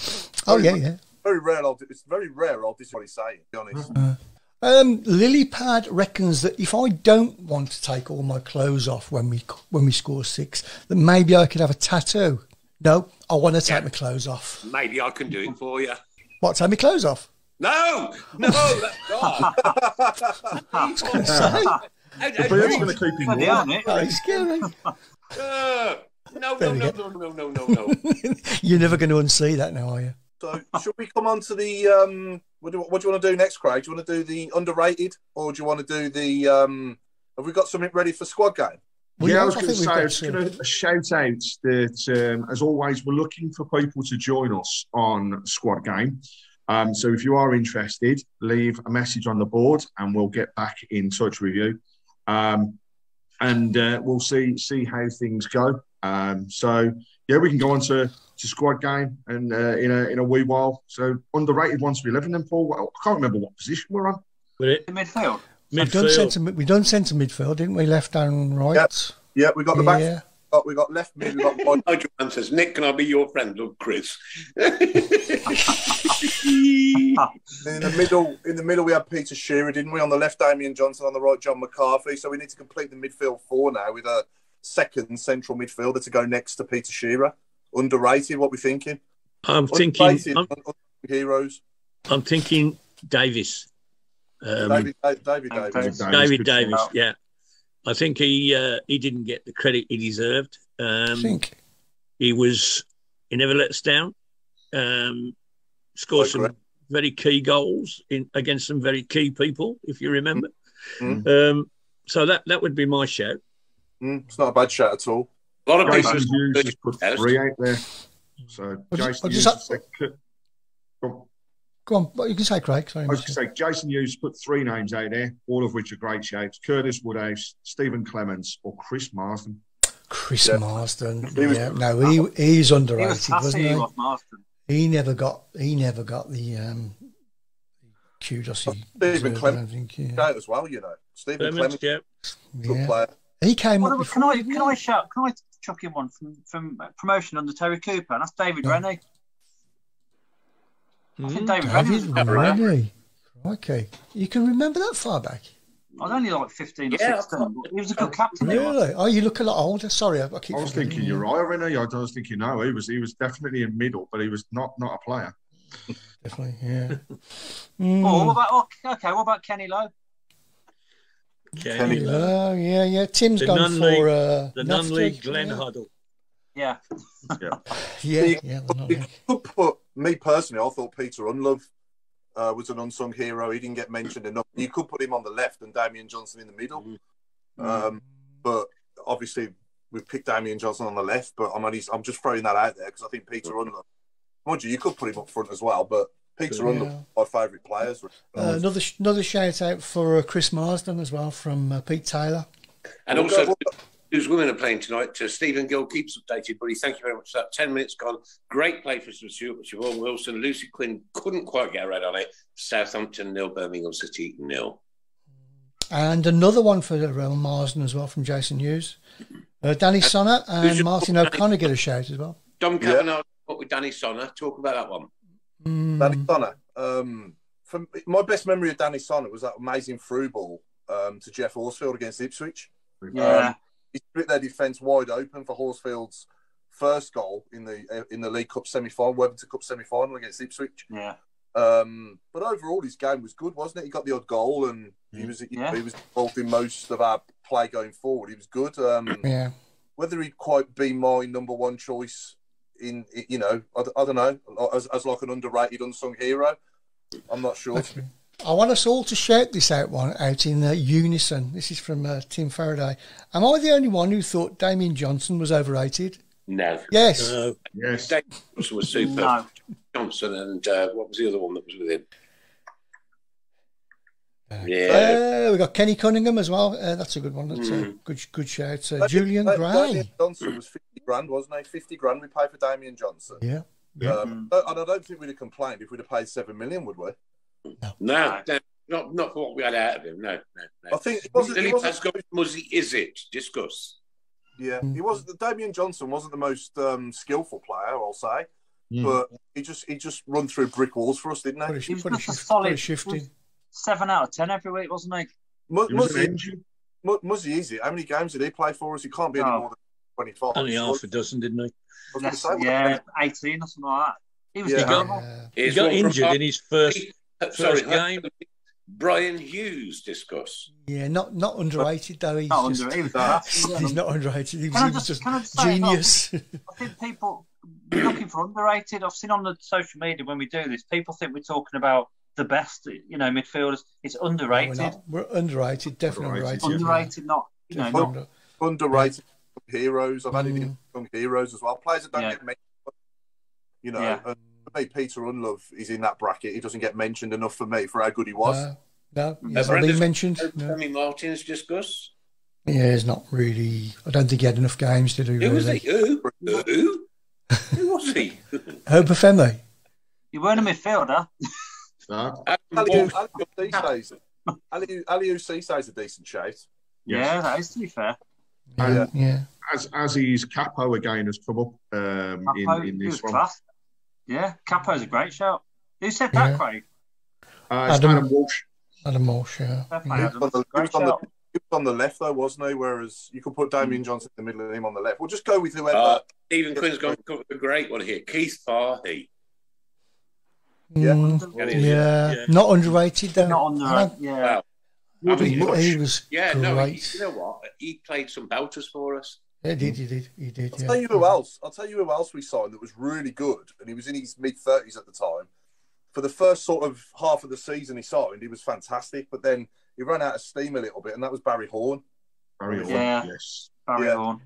Yeah. Very rare. It's very rare. I'll disagree what he's saying. To be honest. Lilypad reckons that if I don't want to take all my clothes off when we score 6, then maybe I could have a tattoo. No, I want to take my clothes off. Maybe I can do it for you. What, take my clothes off? No, that's God. What's going to say? The bird's going to keep him warm. Oh, he's scary. No. You're never going to unsee that now, are you? So, should we come on to the What do you want to do next, Craig? Do you want to do the underrated, or do you want to do the? Have we got something ready for squad game? Well, yeah, I was going to say, I was going to shout out that, as always, we're looking for people to join us on Squad Game. So if you are interested, leave a message on the board and we'll get back in touch with you. And we'll see how things go. So, yeah, we can go on to Squad Game and in a wee while. So, underrated 1 to 11 then, Paul. I can't remember what position we're on. In midfield. We've done centre midfield, didn't we? Left and right. Yeah, we got the back. We got left mid. We got one. Nigel says, "Nick, can I be your friend?" Look, Chris. In the middle, we had Peter Shearer, didn't we? On the left, Damian Johnson. On the right, John McCarthy. So we need to complete the midfield 4 now with a second central midfielder to go next to Peter Shearer. Underrated. What we thinking? I'm thinking heroes. I'm thinking Davis. David Davis. Yeah, I think he didn't get the credit he deserved. I think he never let us down. Scored some very key goals against some very key people, if you remember. So that would be my shout. It's not a bad shout at all. A lot of people just put 3 out there. So Go on, you can say Craig. Sorry, I was going to say, Jason Hughes put 3 names out there, all of which are great shouts. Curtis Woodhouse, Stephen Clements, or Chris Marsden. Chris Marsden. He's underrated, wasn't he? He never got the kudos. Stephen Clements as well, you know. Stephen Clements, good player. He came up. Can I chuck in one from promotion under Terry Cooper? And that's David Rennie. I think David Rennie. Okay, you can remember that far back. I was only like 15 or 16. He was a good captain. Really? Oh, you look a lot older. Sorry, I was thinking Uriah Rennie. I was thinking no, he was definitely in middle, but he was not a player. Definitely, yeah. What about Kenny Lowe? Kenny Lowe, yeah. Tim's gone for the non-league Glenn Hoddle. Yeah. Me personally, I thought Peter Unlove was an unsung hero. He didn't get mentioned enough. You could put him on the left and Damian Johnson in the middle. But obviously, we've picked Damian Johnson on the left. But I'm just throwing that out there because I think Peter Unlove, mind you could put him up front as well. But Peter Unlove, my favourite players. Another shout out for Chris Marsden as well from Pete Taylor. And also, whose women are playing tonight. Stephen Gill keeps updated, buddy. Thank you very much for that. 10 minutes gone. Great play for Siobhan Wilson. Lucy Quinn couldn't quite get a red on it. Southampton 0, Birmingham City 0. And another one for Marsden as well from Jason Hughes. Danny Sonner and Martin O'Connor get a shout as well. Dom Kavanagh with Danny Sonner. Talk about that one. Danny Sonner. My best memory of Danny Sonner was that amazing through ball to Jeff Horsfield against Ipswich. He split their defence wide open for Horsfield's first goal in the League Cup semi-final, Webster Cup semi-final against Ipswich. Yeah. But overall, his game was good, wasn't it? He got the odd goal, and he was involved in most of our play going forward. He was good. Whether he'd quite be my number one choice I don't know, as like an underrated, unsung hero, I'm not sure. Okay. I want us all to shout this out in unison. This is from Tim Faraday. Am I the only one who thought Damian Johnson was overrated? No. Yes. Yes. Damian Johnson was super. No. Johnson and what was the other one that was with him? We got Kenny Cunningham as well. That's a good one. That's a good shout. Julian Gray. Damian Johnson was 50 grand, wasn't he? 50 grand we paid for Damian Johnson. Yeah. And I don't think we'd have complained if we'd have paid 7 million, would we? No, not for what we had out of him. No. I think it wasn't. Is it? Discuss. Yeah, he was. Damian Johnson wasn't the most skillful player, I'll say, but he just run through brick walls for us, didn't he? He was just a solid 7 out of 10 every week, wasn't he? Muzzy Easy. How many games did he play for us? He can't be any more than 25. Only half a dozen, didn't he? 18 or something like that. He was terrible. He got injured in his first game. Brian Hughes, discuss. Yeah, not underrated though. He's not underrated. He was just genius. I think people looking for underrated. I've seen on the social media when we do this, people think we're talking about the best, midfielders. It's underrated. We're underrated, definitely underrated. Underrated, not underrated heroes. I've added in young heroes as well. Players that don't get mentioned. And for me, Peter Unlove is in that bracket. He doesn't get mentioned enough for me for how good he was. No, he's not being mentioned. Tony Martins discuss. Yeah, he's not really. I don't think he had enough games to do. Who was he? Who was he? Obafemi. You weren't a midfielder. No. Aliou Cisse is a decent shout. Yeah, that is, to be fair. Yeah. As his Capo again has come up in this one. Class. Yeah, Capo's a great shout. Who said that, Craig? Adam Walsh. Adam Walsh, yeah. He was on the left, though, wasn't he? Whereas you could put Damien Johnson in the middle and him on the left. We'll just go with whoever. Stephen Quinn's gone for a great one here. Keith Farhey. Yeah. Not underrated, though. Not underrated, yeah. Well, he was great. No, you know what? He played some belters for us. Yeah, he did. I'll tell you who else. I'll tell you who else we signed that was really good, and he was in his mid-30s at the time. For the first sort of half of the season he signed, he was fantastic, but then he ran out of steam a little bit, and that was Barry Horn. Yes. Barry Horn.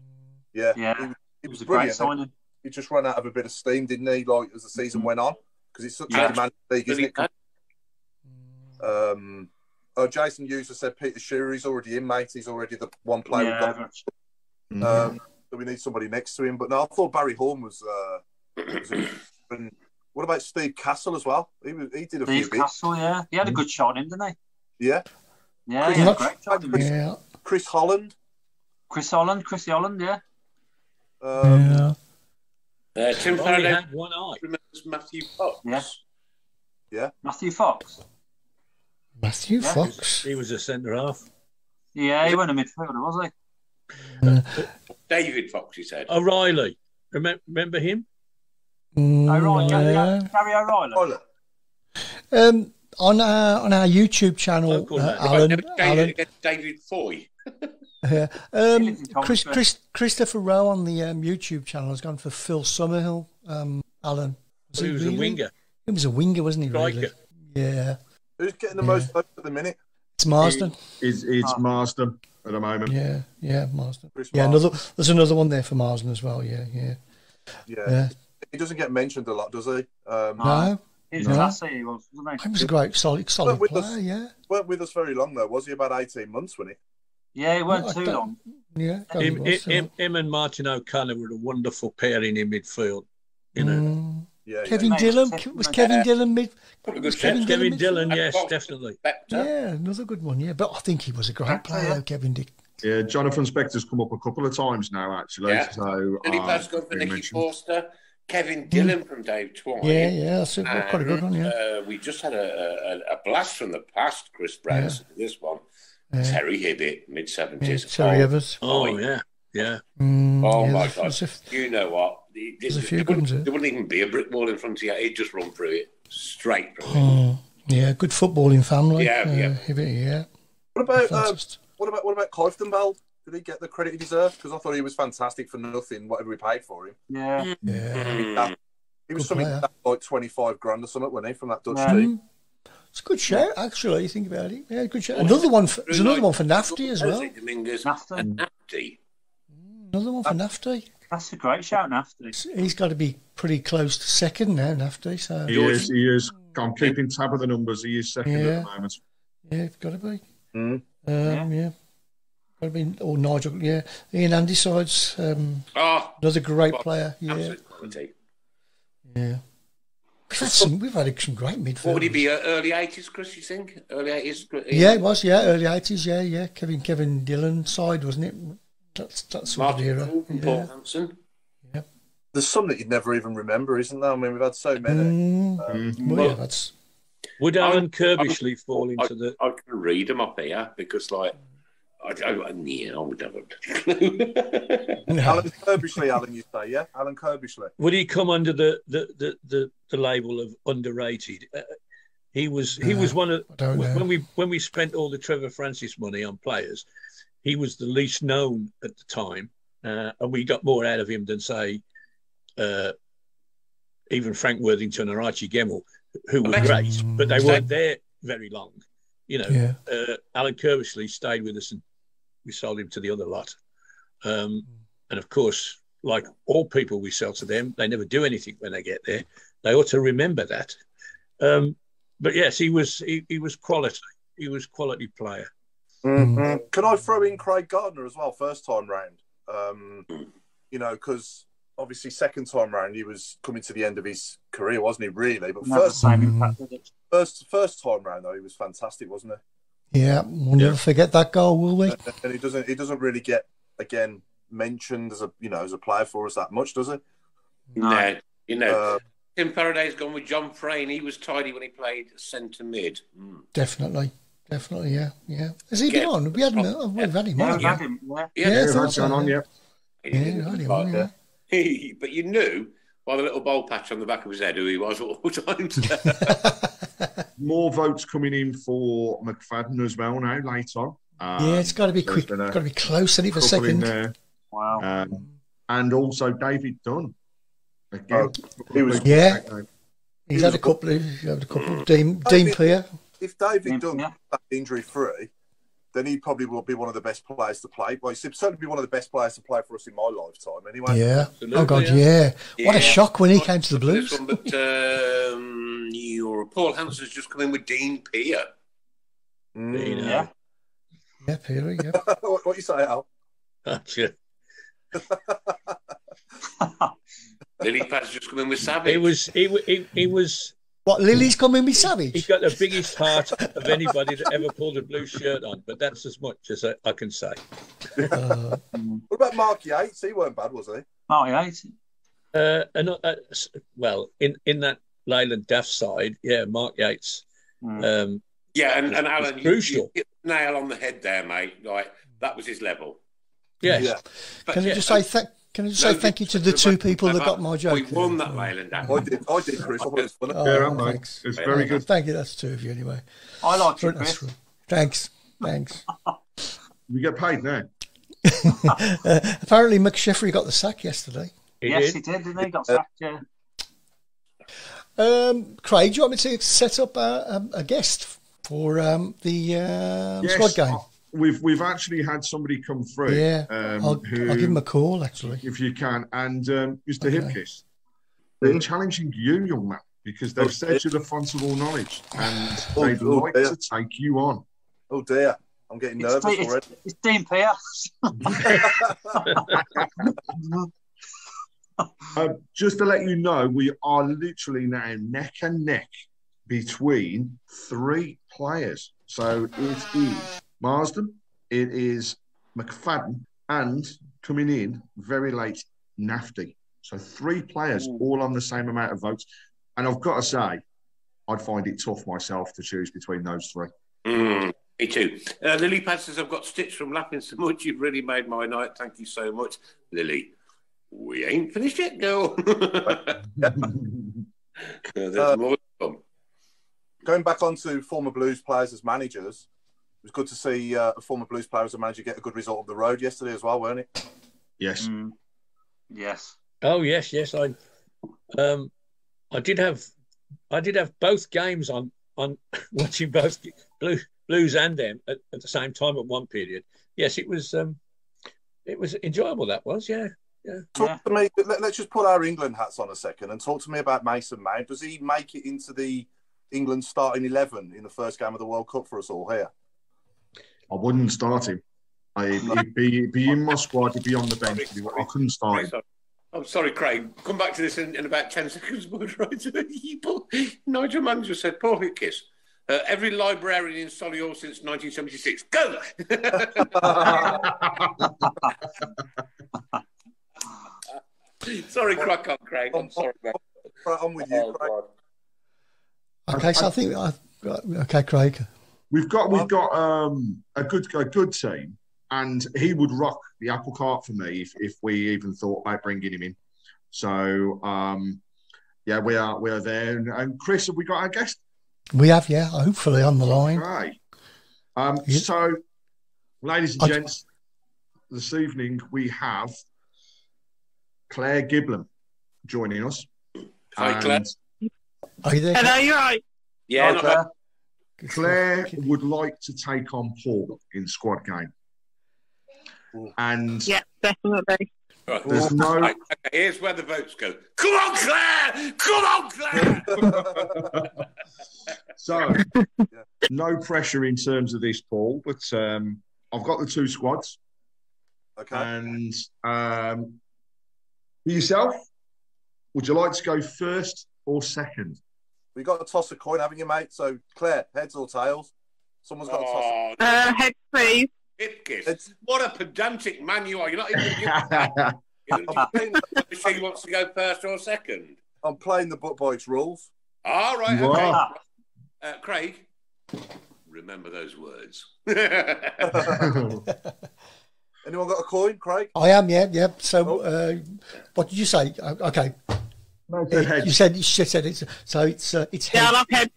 Yeah. He was a great signing. He just ran out of a bit of steam, didn't he? Like as the season went on, because it's such a demanding league, isn't it? Jason User said Peter Shearer. He's already in, mate. He's already the one player we've got. So we need somebody next to him. But no, I thought Barry Horn was. And what about Steve Castle as well? He did a few bits. Steve Castle, yeah, he had a good shot in him, didn't he? Yeah. Yeah, he had a great shot in him. Chris Holland. Chris Holland, yeah. Tim Faraday had one eye. Remembers Matthew Fox. Yeah. Matthew Fox. Matthew Fox. He was a centre half. Yeah, he wasn't a midfielder, was he? David Fox, he said. O'Reilly. Remember him? O'Reilly. Gary O'Reilly. On our YouTube channel, Alan. David Foy. Christopher Rowe on the YouTube channel has gone for Phil Summerhill. Alan. He was a winger. He was a winger, wasn't he? Really? Yeah. Who's getting the most votes at the minute? It's Marsden. It's Marsden at the moment. Yeah, Marsden. There's another one there for Marsden as well. Yeah. He doesn't get mentioned a lot, does he? No. He's classy, he was, wasn't he? He was a great, solid player, yeah. Weren't with us very long, though, was he? About 18 months, wasn't he? Yeah, he weren't too long. Yeah. Him and Martin O'Connor were a wonderful pairing in midfield. You know. Kevin Dillon? Was Kevin Dillon mid? Kevin Dillon, yes, definitely. Yeah, another good one, yeah. But I think he was a great player, Kevin Dick. Yeah, Jonathan Spector's come up a couple of times now, actually. Yeah. So, Billy Pascoe for Nicky Forster. Kevin Dillon from Dave Twine. Yeah, that's quite a good one, yeah. We just had a blast from the past, Chris Brown, this one. Terry Hibbett, mid-70s. Terry Evers. Oh, yeah. Oh, my God. You know what? There wouldn't even be a brick wall in front of you. He'd just run through it, straight through it. Yeah, good footballing family. Yeah. Hibbett, yeah. What about Cliftonveld? Did he get the credit he deserved? Because I thought he was fantastic for nothing, whatever we paid for him. Yeah. He was something like 25 grand or something, wasn't he, from that Dutch team? It's a good shout, actually. You think about it. Yeah, good shout. There's another one for Nafty as well. Nafty. Another one for Nafty. That's a great shout, Nafty. He's got to be pretty close to second now, Nafty. So he is. I'm keeping tab of the numbers. He is second at the moment. Yeah, got to be. Yeah. Got to be. Or Nigel. Yeah, Ian Andyside's another great player. Yeah. Absolute quality. Yeah. We've had some great midfielders. What would he be? Early 80s, Chris? You think early 80s? Yeah, it was. Yeah, early 80s. Yeah. Kevin Dillon side, wasn't it? That's sort of era. Paul Hampson. Yeah. There's some that you'd never even remember, isn't there? I mean, we've had so many. That's. Would Alan Kirbishley fall into the? I can read them up here because, like, I would have a clue. Alan Kirbishley, Alan, you say, yeah? Alan Kirbishley. Would he come under the label of underrated? He was one of when we spent all the Trevor Francis money on players. He was the least known at the time, and we got more out of him than, say, even Frank Worthington or Archie Gemmell. who were great, but they weren't there very long. You know, Alan Kervishley stayed with us and we sold him to the other lot. And of course, like all people we sell to them, they never do anything when they get there. They ought to remember that. But yes, he was quality. He was quality player. Mm-hmm. Can I throw in Craig Gardner as well, first time round? You know, because obviously second time round he was coming to the end of his career, wasn't he? Really, but first time round though, he was fantastic, wasn't he? Yeah, we'll never forget that goal, will we? And he doesn't really get again mentioned as a player for us that much, does he? No, you know. Tim Faraday's gone with John Frayne. He was tidy when he played centre mid. Definitely, yeah. Has he been on? We've had him on. We've had him on, yeah. But you knew by the little bowl patch on the back of his head who he was at all times. More votes coming in for McFadden as well now, later. It's got to be quick. Got to be close in it for a second. Wow. And also David Dunn. Again, he was. He's had a couple of Dean Peer. If David Dunn is injury free, then he probably will be one of the best players to play. Well, he'd certainly be one of the best players to play for us in my lifetime, anyway. Yeah. Oh God, yeah. What a shock when he came to the Blues. But Paul Hanson's just come in with Dean Peer. Yeah, Peer. Yeah. What you say, Al? Gotcha. Lily Pad's just come in with Savage. He was. What, Lily's coming with Savage? He's got the biggest heart of anybody that ever pulled a blue shirt on, but that's as much as I can say. What about Mark Yates? He weren't bad, was he? Mark Yates? Well, in that Leyland Daft side, Mark Yates. And Alan, you hit the nail on the head there, mate. Like, that was his level. Yes. Yeah. Can I just say thank you to the two people that got my joke? We won that Leyland Daft. I did, Chris. Thanks. It's very good. Thank you. That's two of you anyway. I like it, Chris. Thanks. We get paid now. Apparently, McSheffrey got the sack yesterday. He did, didn't he? Got sacked, yeah. Craig, do you want me to set up a guest for the squad game? We've actually had somebody come through. Yeah, I'll give him a call, actually. If you can. And Mr. Hipkiss, they're challenging you, young man, because they've said you're the font of all knowledge and they'd like to take you on. Oh, dear. I'm getting nervous already. It's Dean Pierce. Just to let you know, we are literally now neck and neck between three players. So it is Marsden, it is McFadden, and coming in very late, Nafty. So three players all on the same amount of votes. And I've got to say, I'd find it tough myself to choose between those three. Me too. Lily Pad says, I've got stitched from laughing so much. You've really made my night. Thank you so much. Lily, we ain't finished yet, girl. There's more to come. Going back onto former Blues players as managers, it was good to see a former Blues player as a manager get a good result on the road yesterday as well, weren't it? Yes. Yes. Oh yes. I did have both games on watching both Blues and them at the same time at one period. Yes, it was enjoyable. That was, yeah. Talk to me. Let's just put our England hats on a second and talk to me about Mason Mount. Does he make it into the England starting 11 in the first game of the World Cup for us all here? I wouldn't start him. He'd be in my squad. He'd be on the bench. I couldn't start him. I'm sorry, Craig. Come back to this in about 10 seconds. Nigel Manager said, Paul Hipkiss, every librarian in Solihull since 1976. Go! Sorry, crack on, Craig. I'm sorry, man. I'm with you, Craig. Okay, so I think okay, Craig. We've got a good team, and he would rock the apple cart for me if we even thought about bringing him in. So we are there. And Chris, have we got our guest? We have, yeah. Hopefully on the line. Okay. So, ladies and gents, this evening we have Claire Giblin joining us. Hi, Claire. Are you there? Hello, you right? Yeah, not bad. Claire would like to take on Paul in squad game. And yeah, definitely. Right. There's no. Okay, here's where the votes go. Come on, Claire! Come on, Claire! So, no pressure in terms of this, Paul, but I've got the two squads. Okay. And for yourself, would you like to go first or second? We got to toss a coin, haven't you, mate? So, Claire, heads or tails? Someone's got to toss. Heads, please. Hipkiss. What a pedantic man you are. You're not even she wants to go first or second. I'm playing the book by its rules. All right, You okay. are. Craig, remember those words. Anyone got a coin, Craig? I am, yeah. So, what did you say? Okay. No, you said it's so it's heads. Yeah, I love heads.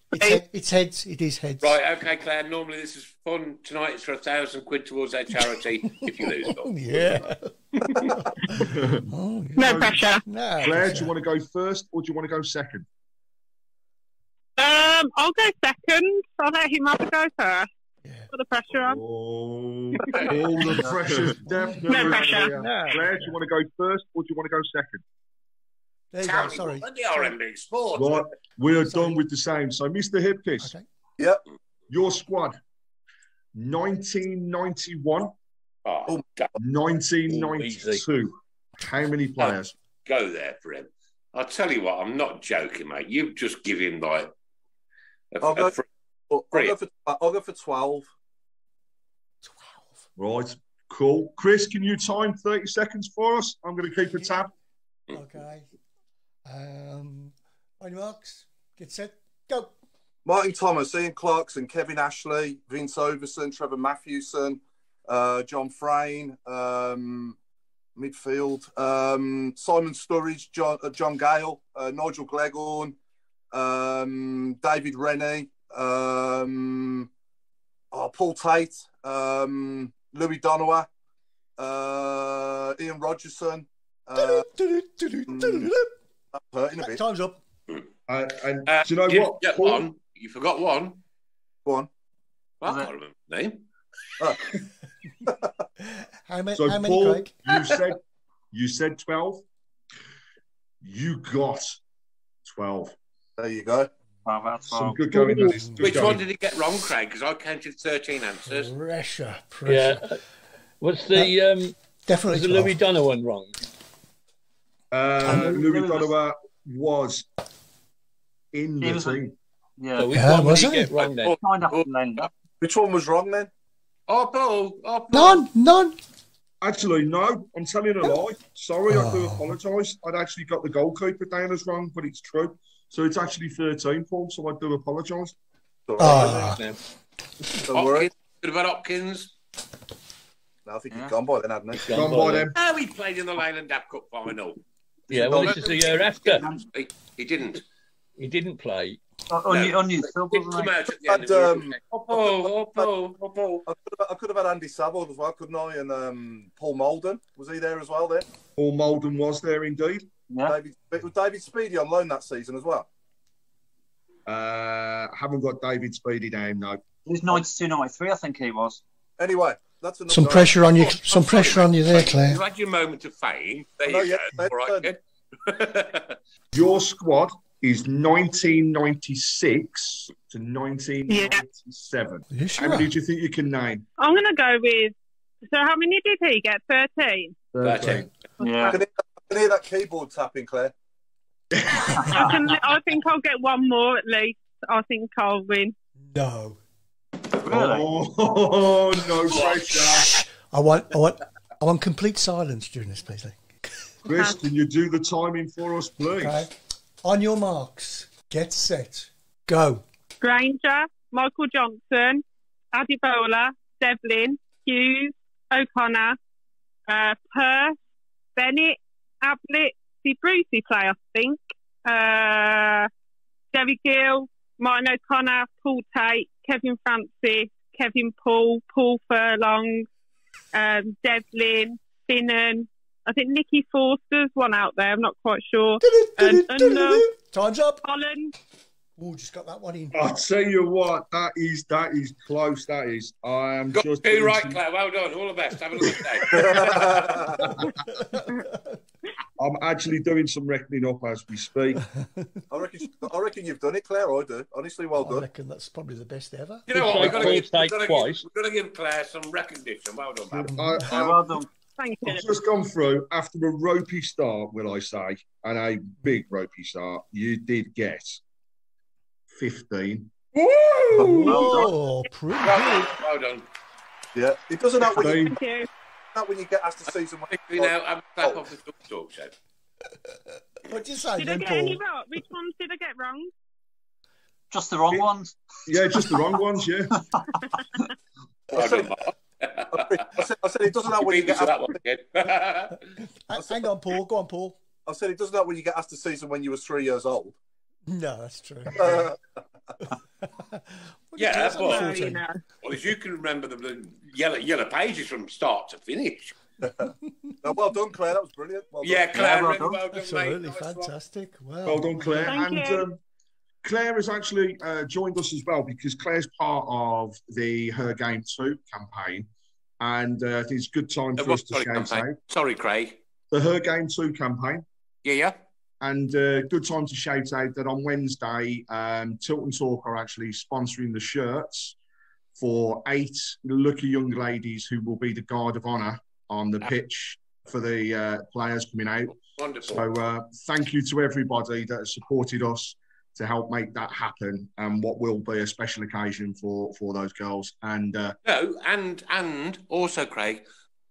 It's heads. It is heads. Right, okay, Claire. Normally this is fun. Tonight it's for £1,000 towards our charity. If you lose, though. Yeah. No pressure. No. Claire, do you want to go first or do you want to go second? I'll go second. I'll let him have a go first. Yeah. Put the pressure on. Oh, all the pressure's definitely No pressure. there. Claire, do you want to go first or do you want to go second? There you go. Sorry. The RMB Sport. Right, we are done with the same. So, Mr. Hipkiss, Okay. Yep. your squad, 1991, Oh, 1992. How many players? go there for him. I'll tell you what, I'm not joking, mate. You've just given like I'll go for 12. 12. Right, cool. Chris, can you time 30 seconds for us? I'm going to keep a tab. Okay. On your marks, get set, go. Martin Thomas, Ian Clarkson, Kevin Ashley, Vince Overson, Trevor Matthewson, John Frayne, midfield, Simon Sturridge, John Gale, Nigel Gleghorn, David Rennie, Paul Tate, Louis Donowa, Ian Rogerson. Hurting a bit. Time's up. And do you know what? Yeah, Paul? one. You forgot one. Go on. Well, I can't remember the name. How many, So, how many, Paul, Craig? you said 12. You got 12. There you go. Some good going. That is. Which one did he get wrong, Craig? Because I counted 13 answers. Pressure. Yeah. What's the Definitely was the Louis Donovan one wrong? Louis Donovan was in the team. Yeah. So which one did was he it? get wrong then? Which one was wrong then? Oh, Paul. None. Actually, no. I'm telling you a lie. Sorry, I do apologise. I'd actually got the goalkeeper down as wrong, but it's true. So it's actually 13, Paul, so I do apologise. Don't worry. Good about Hopkins. No, I think he'd gone by then, hadn't he? Gone by them. Oh, he played in the Leyland Dap Cup final. Yeah, well, this is the year after. He didn't. He didn't play. On your sub, Didn't come out at the end of I could have had Andy Savard as well, couldn't I? And Paul Molden, was he there as well then? Paul Molden was there indeed. Yeah. Was David Speedy on loan that season as well? Haven't got David Speedy down, no. He was 92, 93, I think he was. Anyway, that's enough. Some pressure on you. Some pressure on you there, Claire. You had your moment of fame. There you go. All right, kid. Your squad is 1996 to 1997. Yeah. How many do you think you can name? I'm going to go with. So, how many did he get? 13. 13. Yeah. I can hear that keyboard tapping, Claire. I think I'll get one more at least. I think I'll win. No. Really? Oh, no pressure. I want complete silence during this, please. Chris, can you do the timing for us, please? Okay. On your marks, get set, go. Granger, Michael Johnson, Adibola, Devlin, Hughes, O'Connor, Perth, Bennett, Ablett, did Brucey play, I think? Derry Gill, Martin O'Connor, Paul Tate, Kevin Francis, Kevin Paul, Paul Furlong, Devlin, Finnan. I think Nicky Forster's one out there. I'm not quite sure. Time's up. Holland, Oh, just got that one in. I'll tell you what, that is close. That is. I am got just two right, Claire. Well done. All the best. Have a lovely day. I'm actually doing some reckoning up as we speak. I reckon you've done it, Claire. I do. Honestly, well done. I reckon that's probably the best ever. You know what? We've got to give Claire some recognition. Well done, man. Well done. Thank you. I've just gone through after a ropey start, will I say, and a big ropey start. You did get 15. Oh, pretty good. Well done. Yeah, it doesn't help when Thank you. you get asked the season. Now I'm back off the talk show. What'd you say, Did I then, get Paul? any wrong? Which ones did I get wrong? Just the wrong ones. Yeah, just the wrong ones. Yeah. Well done, Mark. I said it doesn't help when you get that one again. Hang on, Paul. Go on, Paul. I said it doesn't help when you get asked the season when you were 3 years old. No, that's true. Yeah, that's what. Well, Well, as you can remember the yellow pages from start to finish. No, well done, Claire. That was brilliant. Well done. Yeah, Claire, well really done. well done, Absolutely mate. Nice fantastic. Wow. Well done, Claire. Thank you. Claire has actually joined us as well because Claire's part of the Her Game 2 campaign. And I think it's a good time for us to shout out. Sorry, Craig. The Her Game 2 campaign. Yeah. And good time to shout out that on Wednesday, Tilton Talk are actually sponsoring the shirts for 8 lucky young ladies who will be the guard of honour on the pitch for the players coming out. Wonderful. So thank you to everybody that has supported us to help make that happen, and what will be a special occasion for those girls. And and also, Craig,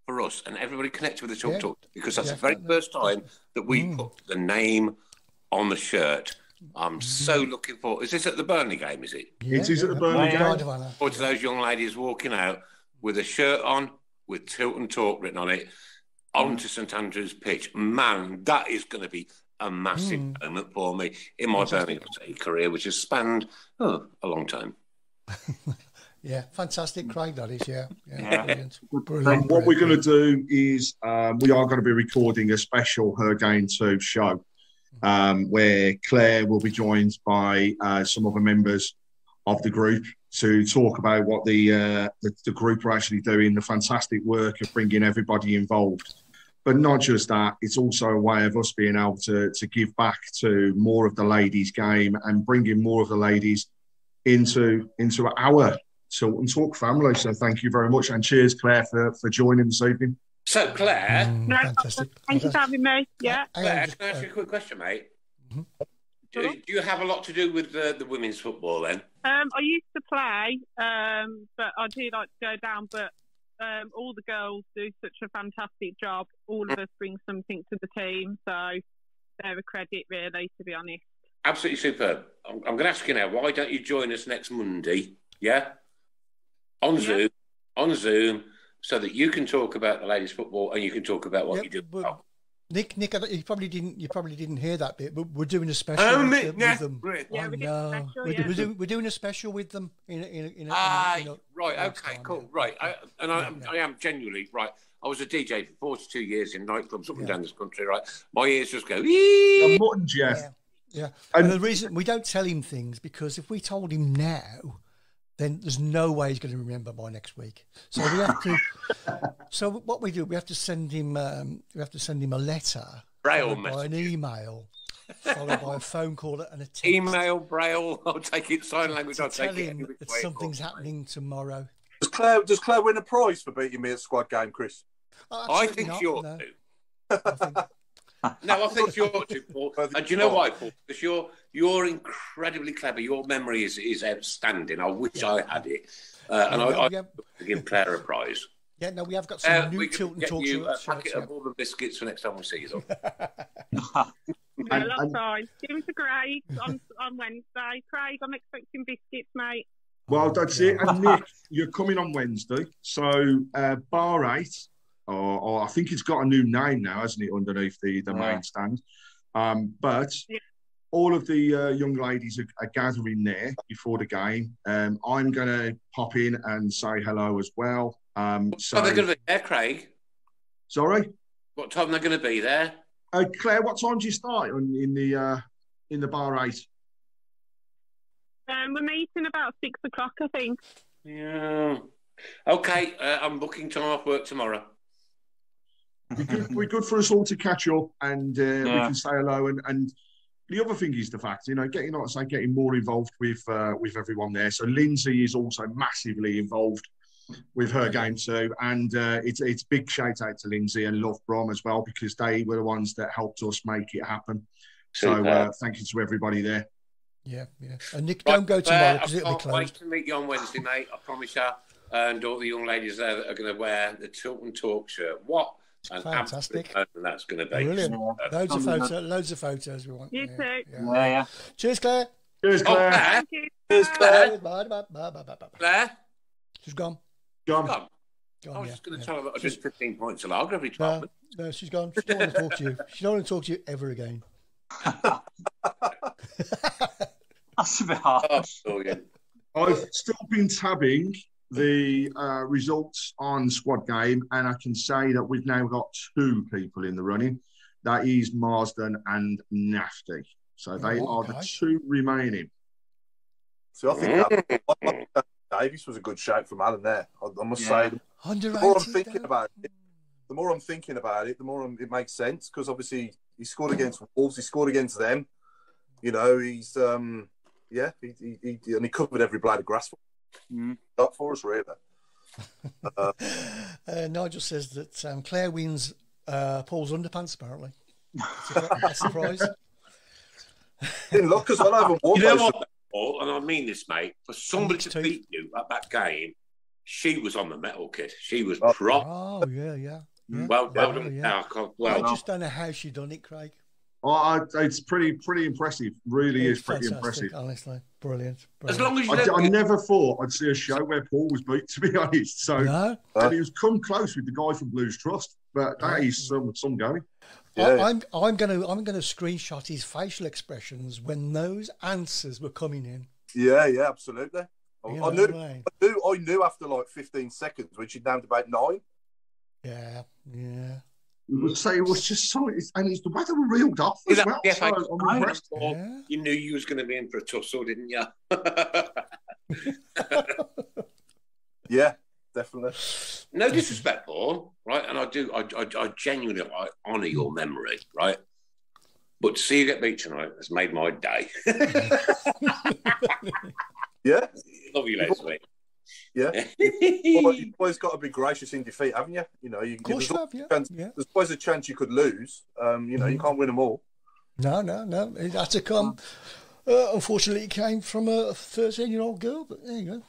for us and everybody connected with the Talk, because that's the very first time that we put the name on the shirt. I'm so looking forward. Is this at the Burnley game? Is it? Yeah, it is at the Burnley game. Or to those young ladies walking out with a shirt on with Tilton Talk written on it onto St Andrew's pitch. Man, that is going to be a massive moment for me in my Birmingham City career, which has spanned a long time. Yeah, fantastic, Craig. That is, brilliant. And what we're going to do is we are going to be recording a special Her Game 2 show where Claire will be joined by some other members of the group to talk about what the group are actually doing, the fantastic work of bringing everybody involved. But not just that, it's also a way of us being able to give back to more of the ladies' game and bringing more of the ladies into our Tilton Talk family. So thank you very much. And cheers, Claire, for joining this evening. So, Claire. Fantastic. Thank you for having me. Yeah. Claire, can I ask you a quick question, mate? Do you have a lot to do with the women's football then? I used to play, but I do like to go down. But all the girls do such a fantastic job. All of us bring something to the team, so they're a credit, really, to be honest. Absolutely superb. I'm going to ask you now, why don't you join us next Monday, on Zoom, so that you can talk about the ladies' football and you can talk about what you do. Nick, you probably didn't hear that bit, but we're doing a special with them. Yeah, we're doing a special with them right. Okay. Cool. Right. I am genuinely right. I was a DJ for 42 years in nightclubs up and down this country. Right. My ears just go. The mutton, Jeff. Yeah. And the reason we don't tell him things because if we told him now, then there's no way he's going to remember by next week. So we have to. So what we do, we have to send him. We have to send him a letter, Braille by an email, followed by a phone call and a text. Email, Braille. I'll take it. Sign language. I'll tell take it. him that something's happening tomorrow. Does Claire win a prize for beating me at squad game, Chris? I think she ought to. No, I think you ought to, Paul. And do you know why, Paul? Because you're incredibly clever. Your memory is outstanding. I wish I had it. And I give Claire a prize. Yeah, no, we have got some new Tilton Talk shirts. You a packet of all the biscuits for next time we see you. That's fine. Give them to Craig on Wednesday. Craig, I'm expecting biscuits, mate. Well, that's it. And Nick, you're coming on Wednesday. So Bar 8, or I think it's got a new name now, hasn't it, underneath the main stand. But all of the young ladies are gathering there before the game. I'm going to pop in and say hello as well. So they're going to be there, Craig? Sorry? What time they're going to be there? Claire, what time do you start in the Bar 8? We're meeting about 6 o'clock, I think. Yeah. Okay, I'm booking time off work tomorrow. We're good for us all to catch up and we can say hello. And the other thing is the fact, getting more involved with everyone there. So Lindsay is also massively involved with her game too, and it's big shout out to Lindsay and Love Brom as well, because they were the ones that helped us make it happen. So thank you to everybody there. Yeah. And Nick, don't go tomorrow because it'll be closed. I can't wait to meet you on Wednesday, mate. I promise you. And all the young ladies there that are going to wear the Tilton Talk shirt. What an fantastic moment that's going to be. Brilliant. Loads of photos we want. You too. Yeah. Cheers, Claire. Cheers, Claire. Thank you. Cheers, Claire. Bye. Claire? She's gone. I was just going to tell her that I did 15 points a log every 12 minutes. No, she's gone. She don't want to talk to you. She don't want to talk to you ever again. That's a bit hard. I've still been tabbing the results on Squad Game, and I can say that we've now got 2 people in the running. That is Marsden and Nafty. So they are the 2 remaining. So I think Davis was a good shout from Alan there. I must say, the more I'm thinking about it, the more it makes sense, because obviously he scored against Wolves, he scored against them. He's and he covered every blade of grass for us, really. Nigel says that Claire wins Paul's underpants, apparently. That's a surprise. Look, because I haven't won. You know what, Paul, and I mean this, mate, for somebody to beat you at that game, she was on the metal kit. She was prop. Oh, yeah. Well done. I just don't know how she done it, Craig. It's pretty impressive. Really is pretty impressive. Honestly, brilliant. As long as I never thought I'd see a show where Paul was beat, to be honest. So and he was come close with the guy from Blues Trust, but that is some going. Yeah. I'm gonna screenshot his facial expressions when those answers were coming in. Yeah, absolutely. I knew after like 15 seconds when she'd down to about 9. Yeah. It was just so, and it's the weather were reeled off as well. Yes, so I'm impressed. You knew you was going to be in for a tussle, didn't you? Yeah, definitely. No disrespect, Paul, right? And I genuinely honour your memory, right? But to see you get beat tonight has made my day. Yeah. Love you, Leslie. Yeah. You've always got to be gracious in defeat, haven't you? There's always a chance you could lose. You can't win them all. No. It had to come. Unfortunately, it came from a 13-year-old girl, but there you go.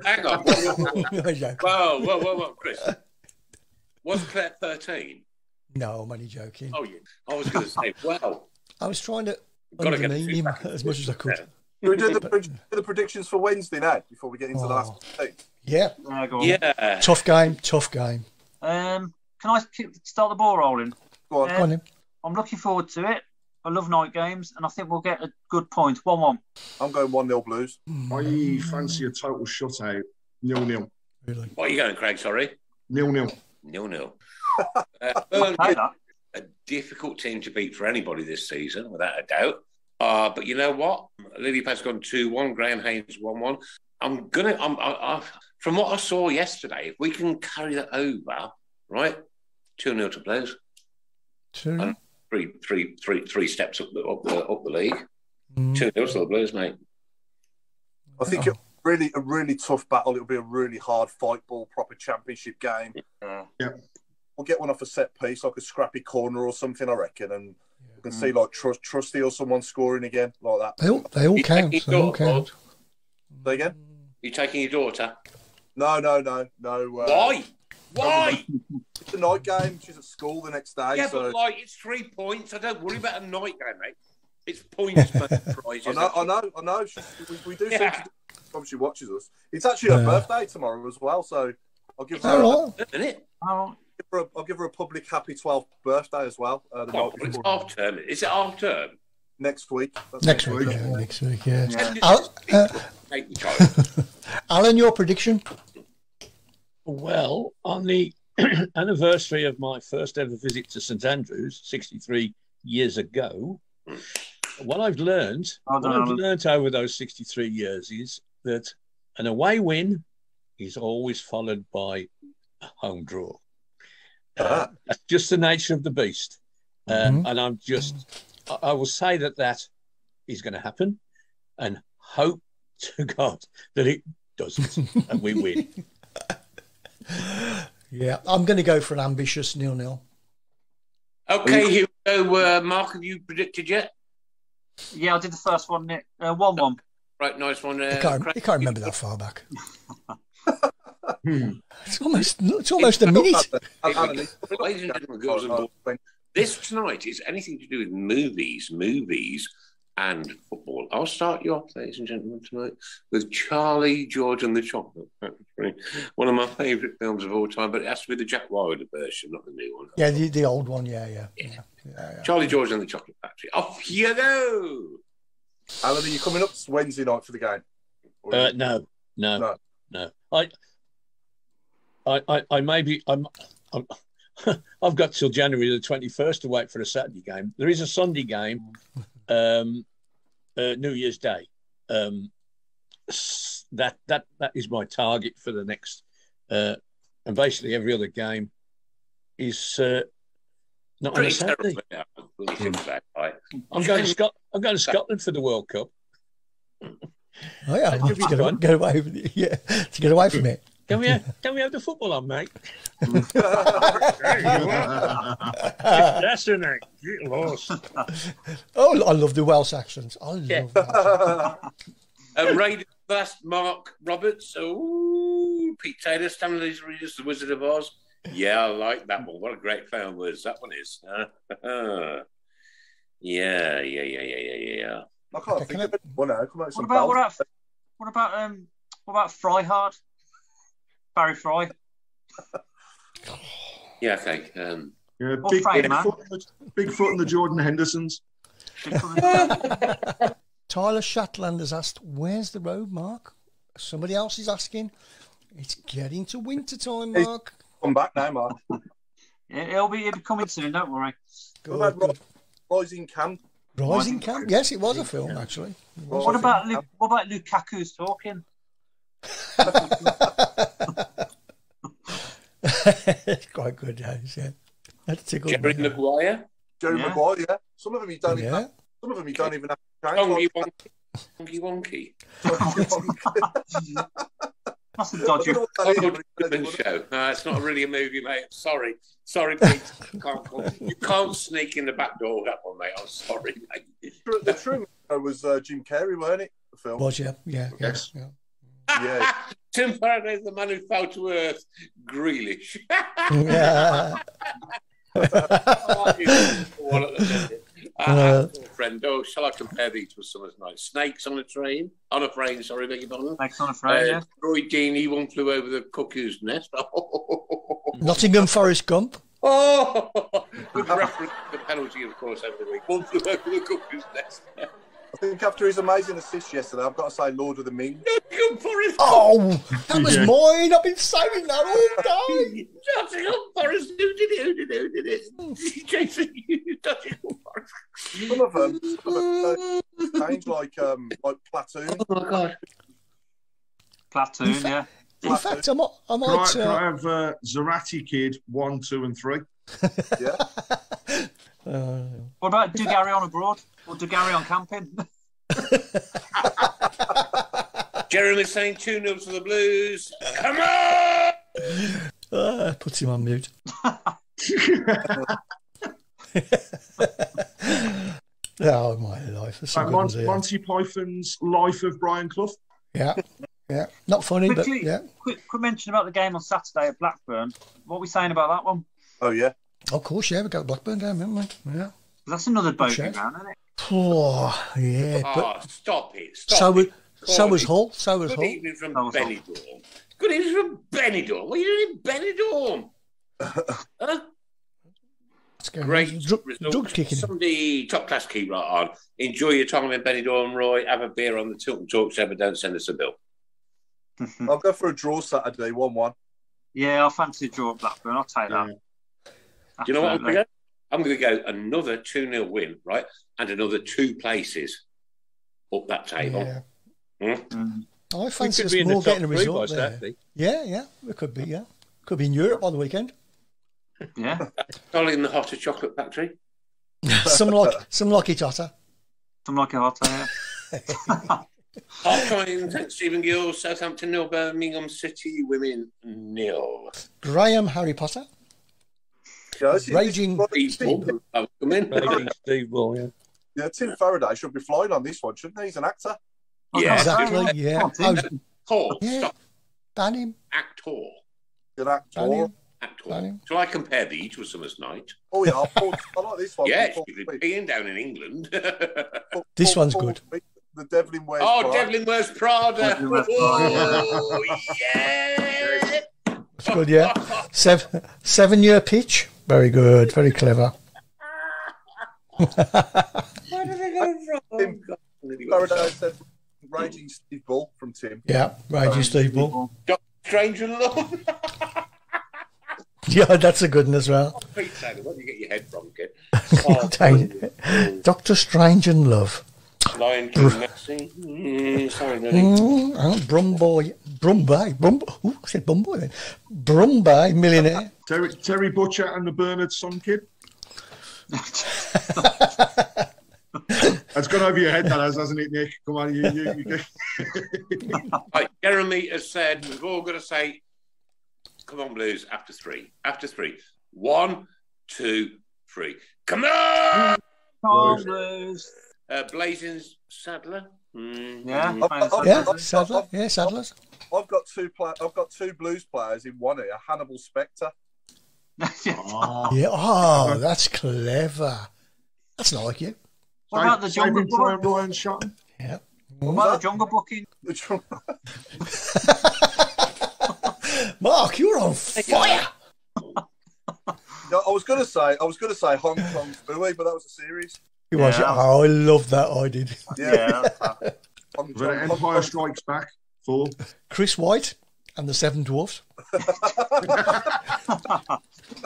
Hang on. Whoa, Chris. Was Claire 13? No, I'm only joking. Oh, yeah. I was going to say, well. I was trying to undermine him as much as I could. Can we do the predictions for Wednesday now before we get into the last thing? Yeah. Yeah. Tough game. Can I start the ball rolling? Go on. Then. I'm looking forward to it. I love night games, and I think we'll get a good point. 1-1. I'm going 1-0 Blues. I fancy a total shutout. 0-0. Really? What are you going, Craig? Sorry? 0-0. 0-0. A difficult team to beat for anybody this season, without a doubt. But you know what? Lilypad's gone 2-1. Graham Haynes 1-1. From what I saw yesterday, if we can carry that over, right? 2-0 to Blues. 2-0. Three steps up the league. 2-0 to the Blues, mate. I think it'll be a really tough battle. It'll be a really hard fight ball, proper championship game. Yeah. We'll get one off a set piece, like a scrappy corner or something, I reckon, and you can see like Trusty or someone scoring again like that. They all count. They all count. Say again? You taking your daughter? No. Why? It's a night game. She's at school the next day. Yeah, but it's 3 points. I don't worry about a night game, mate. It's points for prizes. I know. We do seem to do, she watches us. It's actually her birthday tomorrow as well, so I'll give her I'll give her a public happy 12th birthday as well. It's half term. Is it half term? Next week. Next week, yeah. Alan, your prediction? Well, on the anniversary of my first ever visit to St Andrews, 63 years ago, what I've learned over those 63 years is that an away win is always followed by a home draw. That's just the nature of the beast. And I will say that is going to happen, and hope to God that it doesn't and we win. Yeah, I'm going to go for an ambitious 0-0. Okay, here we go. Mark, have you predicted yet? Yeah, I did the first one, Nick. 1-1. Right, nice one. You can't remember that far back. It's almost a minute. Ladies and gentlemen, girls and boys, this tonight is anything to do with movies and football. I'll start you off, ladies and gentlemen, tonight with Charlie, George and the Chocolate Factory. One of my favourite films of all time, but it has to be the Jack Wilder version, not the new one. Yeah, the old one, yeah. Charlie, George and the Chocolate Factory. Off you go! Alan, are you coming up Wednesday night for the game? No. I maybe I've got till January the 21st to wait for a Saturday game. There is a Sunday game, New Year's Day. That is my target for the next, and basically every other game is not on a Saturday. I'm going to Scotland for the World Cup. Oh yeah, to get away from it. Yeah, to get away from it. Can we have the football on, mate? That's a night. Get lost. Oh, I love the Welsh accents. I love that. Raiders vs Mark Roberts. Oh, Pete Taylor, Stanley Readers, The Wizard of Oz. Yeah, I like that one. What a great film was that one is. Yeah. I can't think of it. What about Fry Hard? Barry Fry. Yeah, okay. Bigfoot and the Jordan Hendersons. Tyler Shatland has asked, "Where's the road, Mark?" Somebody else is asking. It's getting to winter time, Mark. Come back now, Mark. Yeah, he'll be coming soon. Don't worry. Good. Rising Camp. Rising Camp. Yes, it was a film actually. What about Lukaku's talking? It's quite good, yeah. That's tickled Jerry Maguire. Maguire, yeah. Some of them you don't even have. Some of them you don't even have. Wonky. That's a dodgy show. No, it's not really a movie, mate. Sorry, Pete. You can't sneak in the back door with that one, mate. I'm sorry, mate. The Truman Show was Jim Carrey, weren't it? The film. Was yeah. Yes. Yeah. Tim Faraday, the man who fell to earth. Grealish. Friend, shall I compare these to a summer's night? Snakes on a train, sorry, beg your pardon. Snakes on a train, yeah. Roy Deeney, One Flew Over the Cuckoo's Nest. Nottingham Forest Gump. Oh, with reference to the penalty, of course, every week. One Flew Over the Cuckoo's Nest. I think after his amazing assist yesterday, I've got to say Lord of the Ming. Nottingham Forest. Oh, that was mine. I've been saying that all day. Nottingham Forest. Who did it? Jason, Nottingham Forest. Some of them change like Platoon. Oh my God. Platoon, yeah. In fact, I might. Can I have Zarate Kid 1, 2, and 3? Yeah. What about Do Gary on Abroad? Or Do Gary on Camping? Jeremy's saying 2-0 to the Blues. Come on! Puts him on mute. Oh, my life. Monty Python's Life of Brian Clough. Yeah. Not funny, but yeah. Quick mention about the game on Saturday at Blackburn. What are we saying about that one? Oh, yeah. Of course, yeah. We got the Blackburn game, haven't we? Yeah. That's another bogey ground, isn't it? Oh, yeah. But stop it. So was Hull. Good evening from Benidorm. Good evening from Benidorm. What are you doing in Benidorm? Huh? Great drug kicking. Somebody top class keep right on. Enjoy your time in Benidorm, Roy. Have a beer on the Tilton Talk show, but don't send us a bill. I'll go for a draw Saturday, 1-1. Yeah, I'll fancy a draw at Blackburn. I'll take that. Do you know what I'm going to go? I'm going to go another 2-0 win, right? And another 2 places up that table. Yeah. I fancy us more getting a result there. Yeah, it could be, yeah. Could be in Europe on the weekend. Yeah. All in the hotter chocolate factory. some like it hotter. Some like it hotter, yeah. Half-time, St Stephen Gill, Southampton 0, Birmingham City Women 0. Graham Harry Potter. Raging Steve Ball, yeah. Yeah, Tim Faraday should be flying on this one, shouldn't he? He's an actor. Yeah, exactly. Yeah. Ban him. Actor. Good actor. Shall I compare thee to a summer's night? Oh yeah, I like this one. Yeah, being down in England. This one's good. The Devlin Wears Prada. Devlin Wears Prada. Oh, yeah. That's good, yeah. 7-year pitch. Very good. Very clever. Where did they go from? Faraday said Raging Steve Bull from Tim. Yeah, Raging Steve Bull. Doctor Strange and Love. Yeah, that's a good one as well. Where do you get your head from, kid? Doctor Strange and Love. Lion King Messi. Sorry, Brumboy. I said Brumboy then. Brumboy Millionaire. Terry Butcher and the Bernard Son Kid. That's gone over your head, that hasn't it, Nick? Come on, you. Right, Jeremy has said, we've all got to say, come on, Blues, after 3. After 3. 1, 2, 3. Come on! Come on, Blues. Blazing Sadler. Sadler. Yeah, Sadlers. I've got 2 Blues players in one here. Hannibal Spectre. Yeah. Oh, that's clever. That's not like you. What about the Jungle Book? Ryan Shotton. Yeah. What about the Jungle Booking? Mark, you're on fire. No, I was going to say Hong Kong Phooey, but that was a series. It was. Yeah. Oh, I love that. I did. Yeah. Empire Strikes Back 4. Chris White and the Seven Dwarfs.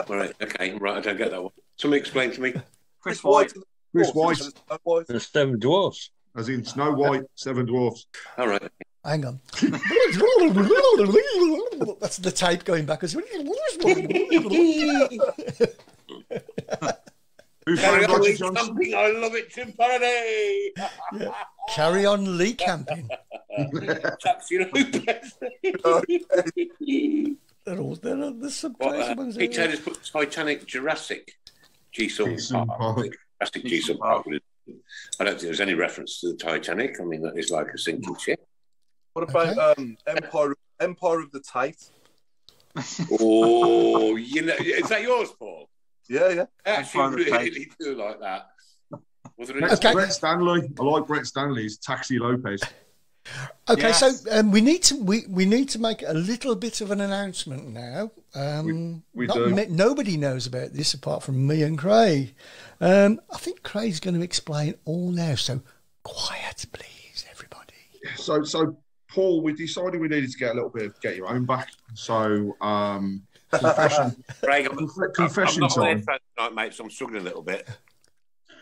Right. Okay. Right. I don't get that one. Somebody explain to me. Chris White. The Seven Dwarfs. As in Snow White, 7 Dwarfs. All right. Hang on. That's the tape going back. Carry on Lee Camping. I love it, Tim Faraday. Yeah. Carry on Lee Camping. Taxi Lopez. There's some crazy ones. He told us put Titanic Jurassic G-Sung Park. Jurassic G-Sung Park. I don't think there's any reference to the Titanic. I mean, that is like a sinking ship. What about Empire of the Tate? Oh, is that yours, Paul? Yeah. I actually really do like that. Brett Stanley. I like Brett Stanley's Taxi Lopez. Okay, yes. So we need to make a little bit of an announcement now. We do. Nobody knows about this apart from me and Craig. I think Craig's going to explain all now. So quiet, please, everybody. So Paul, we decided we needed to get a little bit of Get Your Own back. So confession. Craig, confession time. Tonight, mate, so I'm struggling a little bit.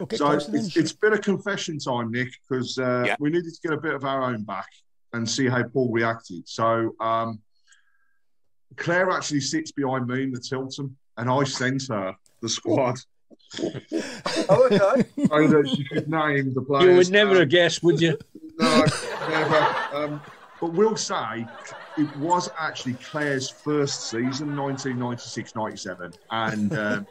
Okay, so it's been a confession time, Nick, because we needed to get a bit of our own back and see how Paul reacted. So Claire actually sits behind me in the Tilton, and I sent her the squad. Oh, okay. So that she could name the players. You would never have guessed, would you? No, never. But we'll say it was actually Claire's first season, 1996-97. And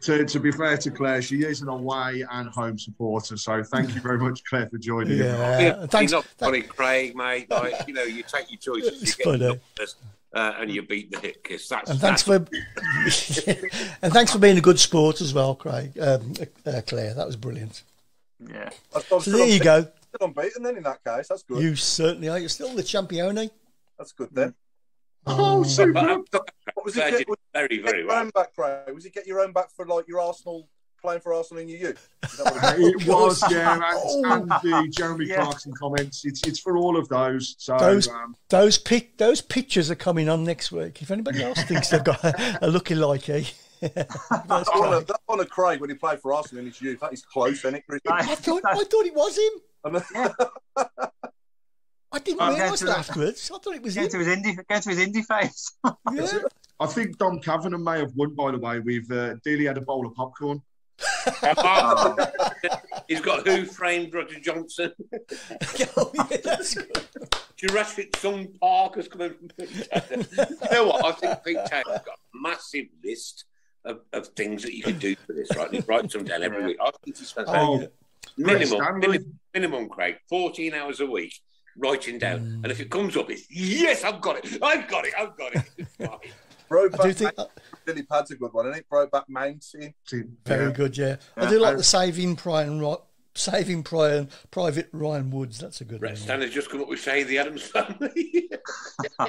to be fair to Claire, she is an away and home supporter. So thank you very much, Claire, for joining. Yeah, thanks. You're not funny, Craig, mate. Like, you take your choices. It's you funny. get the and you beat the hit kiss. And thanks for being a good sport as well, Craig. Claire, that was brilliant. Yeah. So there you go. Still unbeaten then in that case. That's good. You certainly are. You're still the champione. That's good then. Oh, super. What was it? Very, very well. Back, Craig? Was it get your own back for like your Arsenal, playing for Arsenal in your youth? It was, yeah. And the Jeremy Clarkson comments. It's for all of those. So those pictures are coming on next week. If anybody else thinks they've got a looking like That's one of Craig when he played for Arsenal in his youth. That is close, isn't it? I thought it was him. Yeah. I didn't realise that afterwards. I thought it was him. Go to his indie face. Yeah. I think Dom Kavanagh may have won, by the way. We've Dealey had a bowl of popcorn. He's got Who Framed Roger Johnson. Oh, yeah, that's good. Jurassic Song Park has come in from Pete Taylor. You know what? I think Pete Taylor's got a massive list of things that you can do for this, right? And he writes them down every week. I think he spends minimum, Craig, 14 hours a week writing down. And if it comes up, it's, yes, I've got it. Billy Pad's a good one, isn't it? Brokeback Mountain. Very good, yeah. I do like the Saving Private Ryan Woods. That's a good one. Stan has just come up with Say the Addams Family.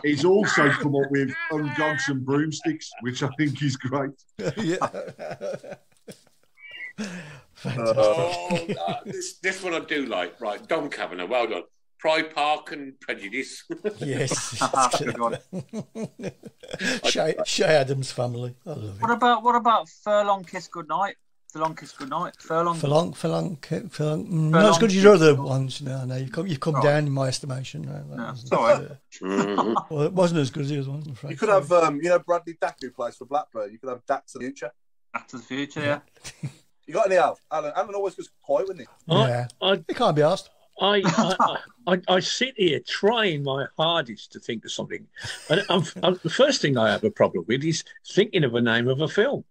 He's also come up with Ungogs and Broomsticks, which I think is great. Yeah. This one I do like. Right, Dom Kavanagh, well done. Pride, Park and Prejudice. Yes. Shay Adams Family. I love it. What about Furlong Kiss Goodnight? Furlong Kiss Goodnight. Furlong. Not as good as your other ones. No, you come down in my estimation. No, sorry. Well, it wasn't as good as the other ones, I'm afraid. You could have, Bradley Dack, who plays for Blackburn. You could have Dack to the Future. Dack to the Future, yeah. You got any Al? Alan always goes quiet, wouldn't he? Yeah. It can't be asked. I sit here trying my hardest to think of something. And the first thing I have a problem with is thinking of a name of a film.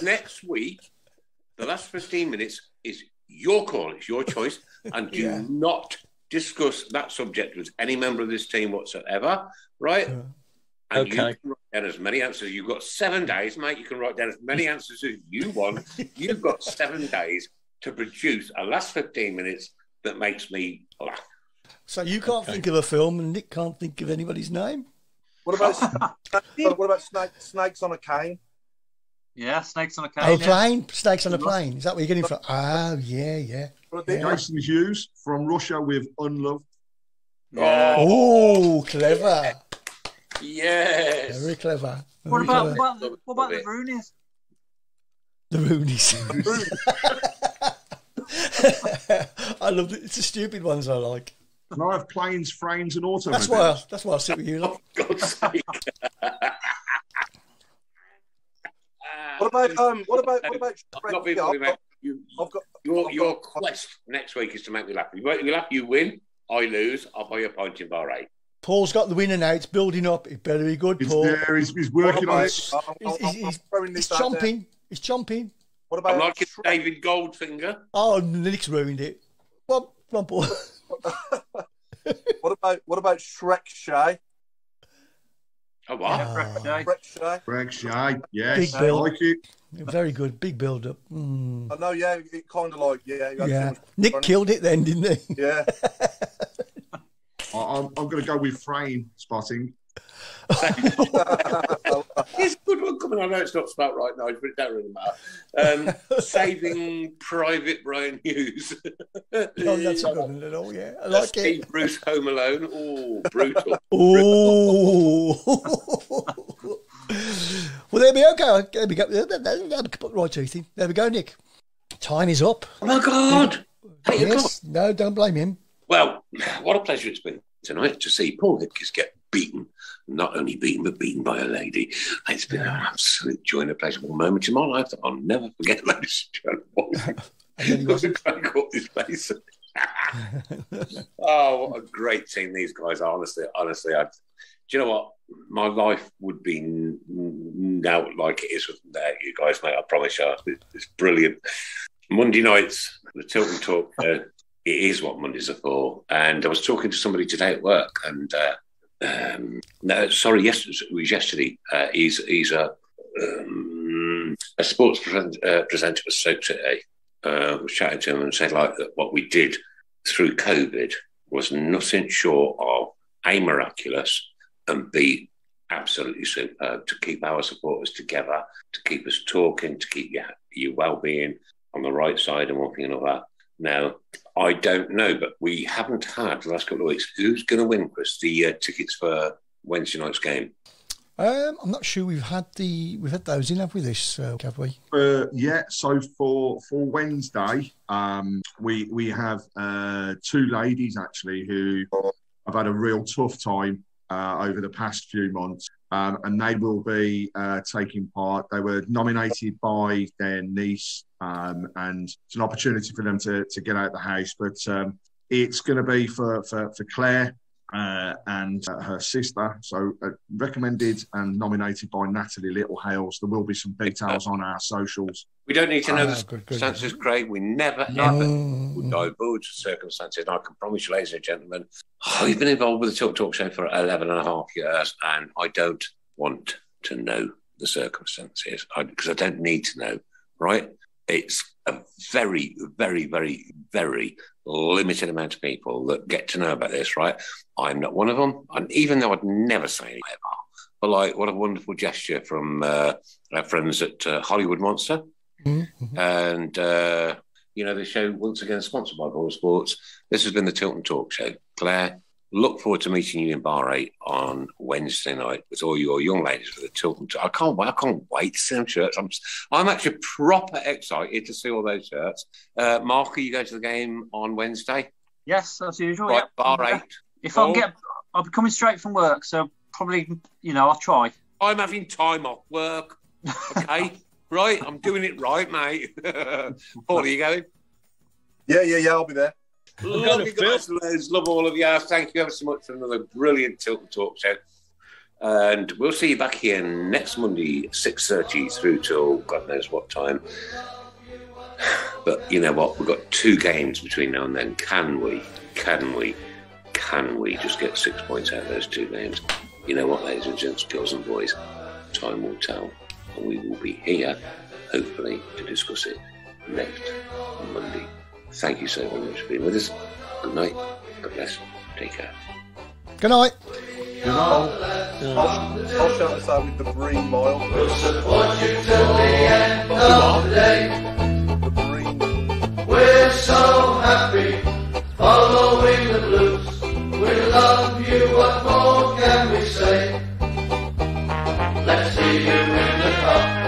Next week, the last 15 minutes is your call. It's your choice. And do not discuss that subject with any member of this team whatsoever, right? And you can write down as many answers. You've got 7 days, mate. You can write down as many answers as you want. You've got 7 days to produce a last 15 minutes that makes me laugh. So you can't think of a film and Nick can't think of anybody's name? What about Snakes on a Cane? Yeah, Snakes on a Cane. Oh, plane? Snakes on a Plane. Is that where you're getting from? Oh, yeah. Jason Hughes from Russia with Unloved. Yeah. Oh, clever. Yes. Very clever. What about the Roonies? The Roonies. I love it. It's the stupid ones I like. And I have planes, frames, and automobiles. That's why I sit with you. Oh, God's sake. What about your quest next week is to make me laugh. You laugh, you win. I lose. I'll buy you a pint in bar 8. Paul's got the winner now. It's building up. It better be good, Paul. He's working on it. He's chomping. He's chomping. What about I'm like David Goldfinger? Oh, Nick's ruined it. Come on, Paul. What about Shrek Shy? Oh, what? Shrek Shy. Yes, big build. I like it. Very good. Big build up. I know, yeah. It kind of like, yeah. Nick killed it then, didn't he? Yeah. I'm going to go with frame spotting. It's a good one coming. I know it's not spelled right now, but it don't really matter. Saving Private Brian Hughes. Oh, that's a good one at all, yeah. I like Steve it. Bruce Home Alone. Oh, brutal. Oh. Well, there we go. There we go. Put right teeth in. There we go, Nick. Time is up. Oh, my God. Yes. No, don't blame him. Well, what a pleasure it's been tonight to see Paul Hipkiss get beaten. Not only beaten, but beaten by a lady. It's been an absolute joy and a pleasurable moment in my life that I'll never forget, ladies and gentlemen. Caught this place. Oh, what a great team these guys are. Honestly, do you know what? My life would be now like it is without you guys, mate. I promise you. It's brilliant. Monday nights, the Tilton Talk. It is what Mondays are for. And I was talking to somebody today at work, and it was yesterday. He's a sports presenter for Stoke City. Was chatting to him and said like that what we did through COVID was nothing short of A, miraculous, and B, absolutely superb to keep our supporters together, to keep us talking, to keep your well-being on the right side and one thing and all that. Now, I don't know, but we haven't had the last couple of weeks. Who's going to win, Chris, the tickets for Wednesday night's game? I'm not sure we've had those in, have we? Have we? Yeah. So for Wednesday, we have 2 ladies actually who have had a real tough time over the past few months, and they will be taking part. They were nominated by their niece, and it's an opportunity for them to get out of the house. But it's going to be for Claire. And her sister, so recommended and nominated by Natalie Littlehales. There will be some details on our socials. We don't need to know the circumstances, Craig. We never, ever would divulge the circumstances. And I can promise you, ladies and gentlemen, I've been involved with the Tilt Talk Show for 11 and a half years, and I don't want to know the circumstances because I don't need to know, right? It's a very, very, very, very limited amount of people that get to know about this, right? I'm not one of them. And even though I'd never say anything ever, but like, what a wonderful gesture from our friends at Hollywood Monster. Mm-hmm. And, the show, once again, sponsored by Ball Sports. This has been the Tilton Talk Show. Claire, look forward to meeting you in Bar 8 on Wednesday night with all your young ladies for the Tilton Talk. I can't wait to see them shirts. I'm actually proper excited to see all those shirts. Mark, are you going to the game on Wednesday? Yes, as usual. Right, yeah. Bar 8. If I can get, I'll be coming straight from work, so probably, I'll try. I'm having time off work. Okay, right. I'm doing it right, mate. Paul, are you going? Yeah. I'll be there. Love you guys, love all of you. Thank you ever so much for another brilliant Tilton Talk Show. And we'll see you back here next Monday, 6:30 through till God knows what time. But you know what? We've got 2 games between now and then. Can we just get 6 points out of those 2 games? You know what, ladies and gents, girls and boys? Time will tell. And we will be here, hopefully, to discuss it next Monday. Thank you so very much for being with us. Good night. God bless. Take care. Good night. Good night. I'll shout us out with the Breen Mile. We'll support you till the end of the day. The Breen. We're so happy following the blues. We love you, what more can we say? Let's see you in the cup.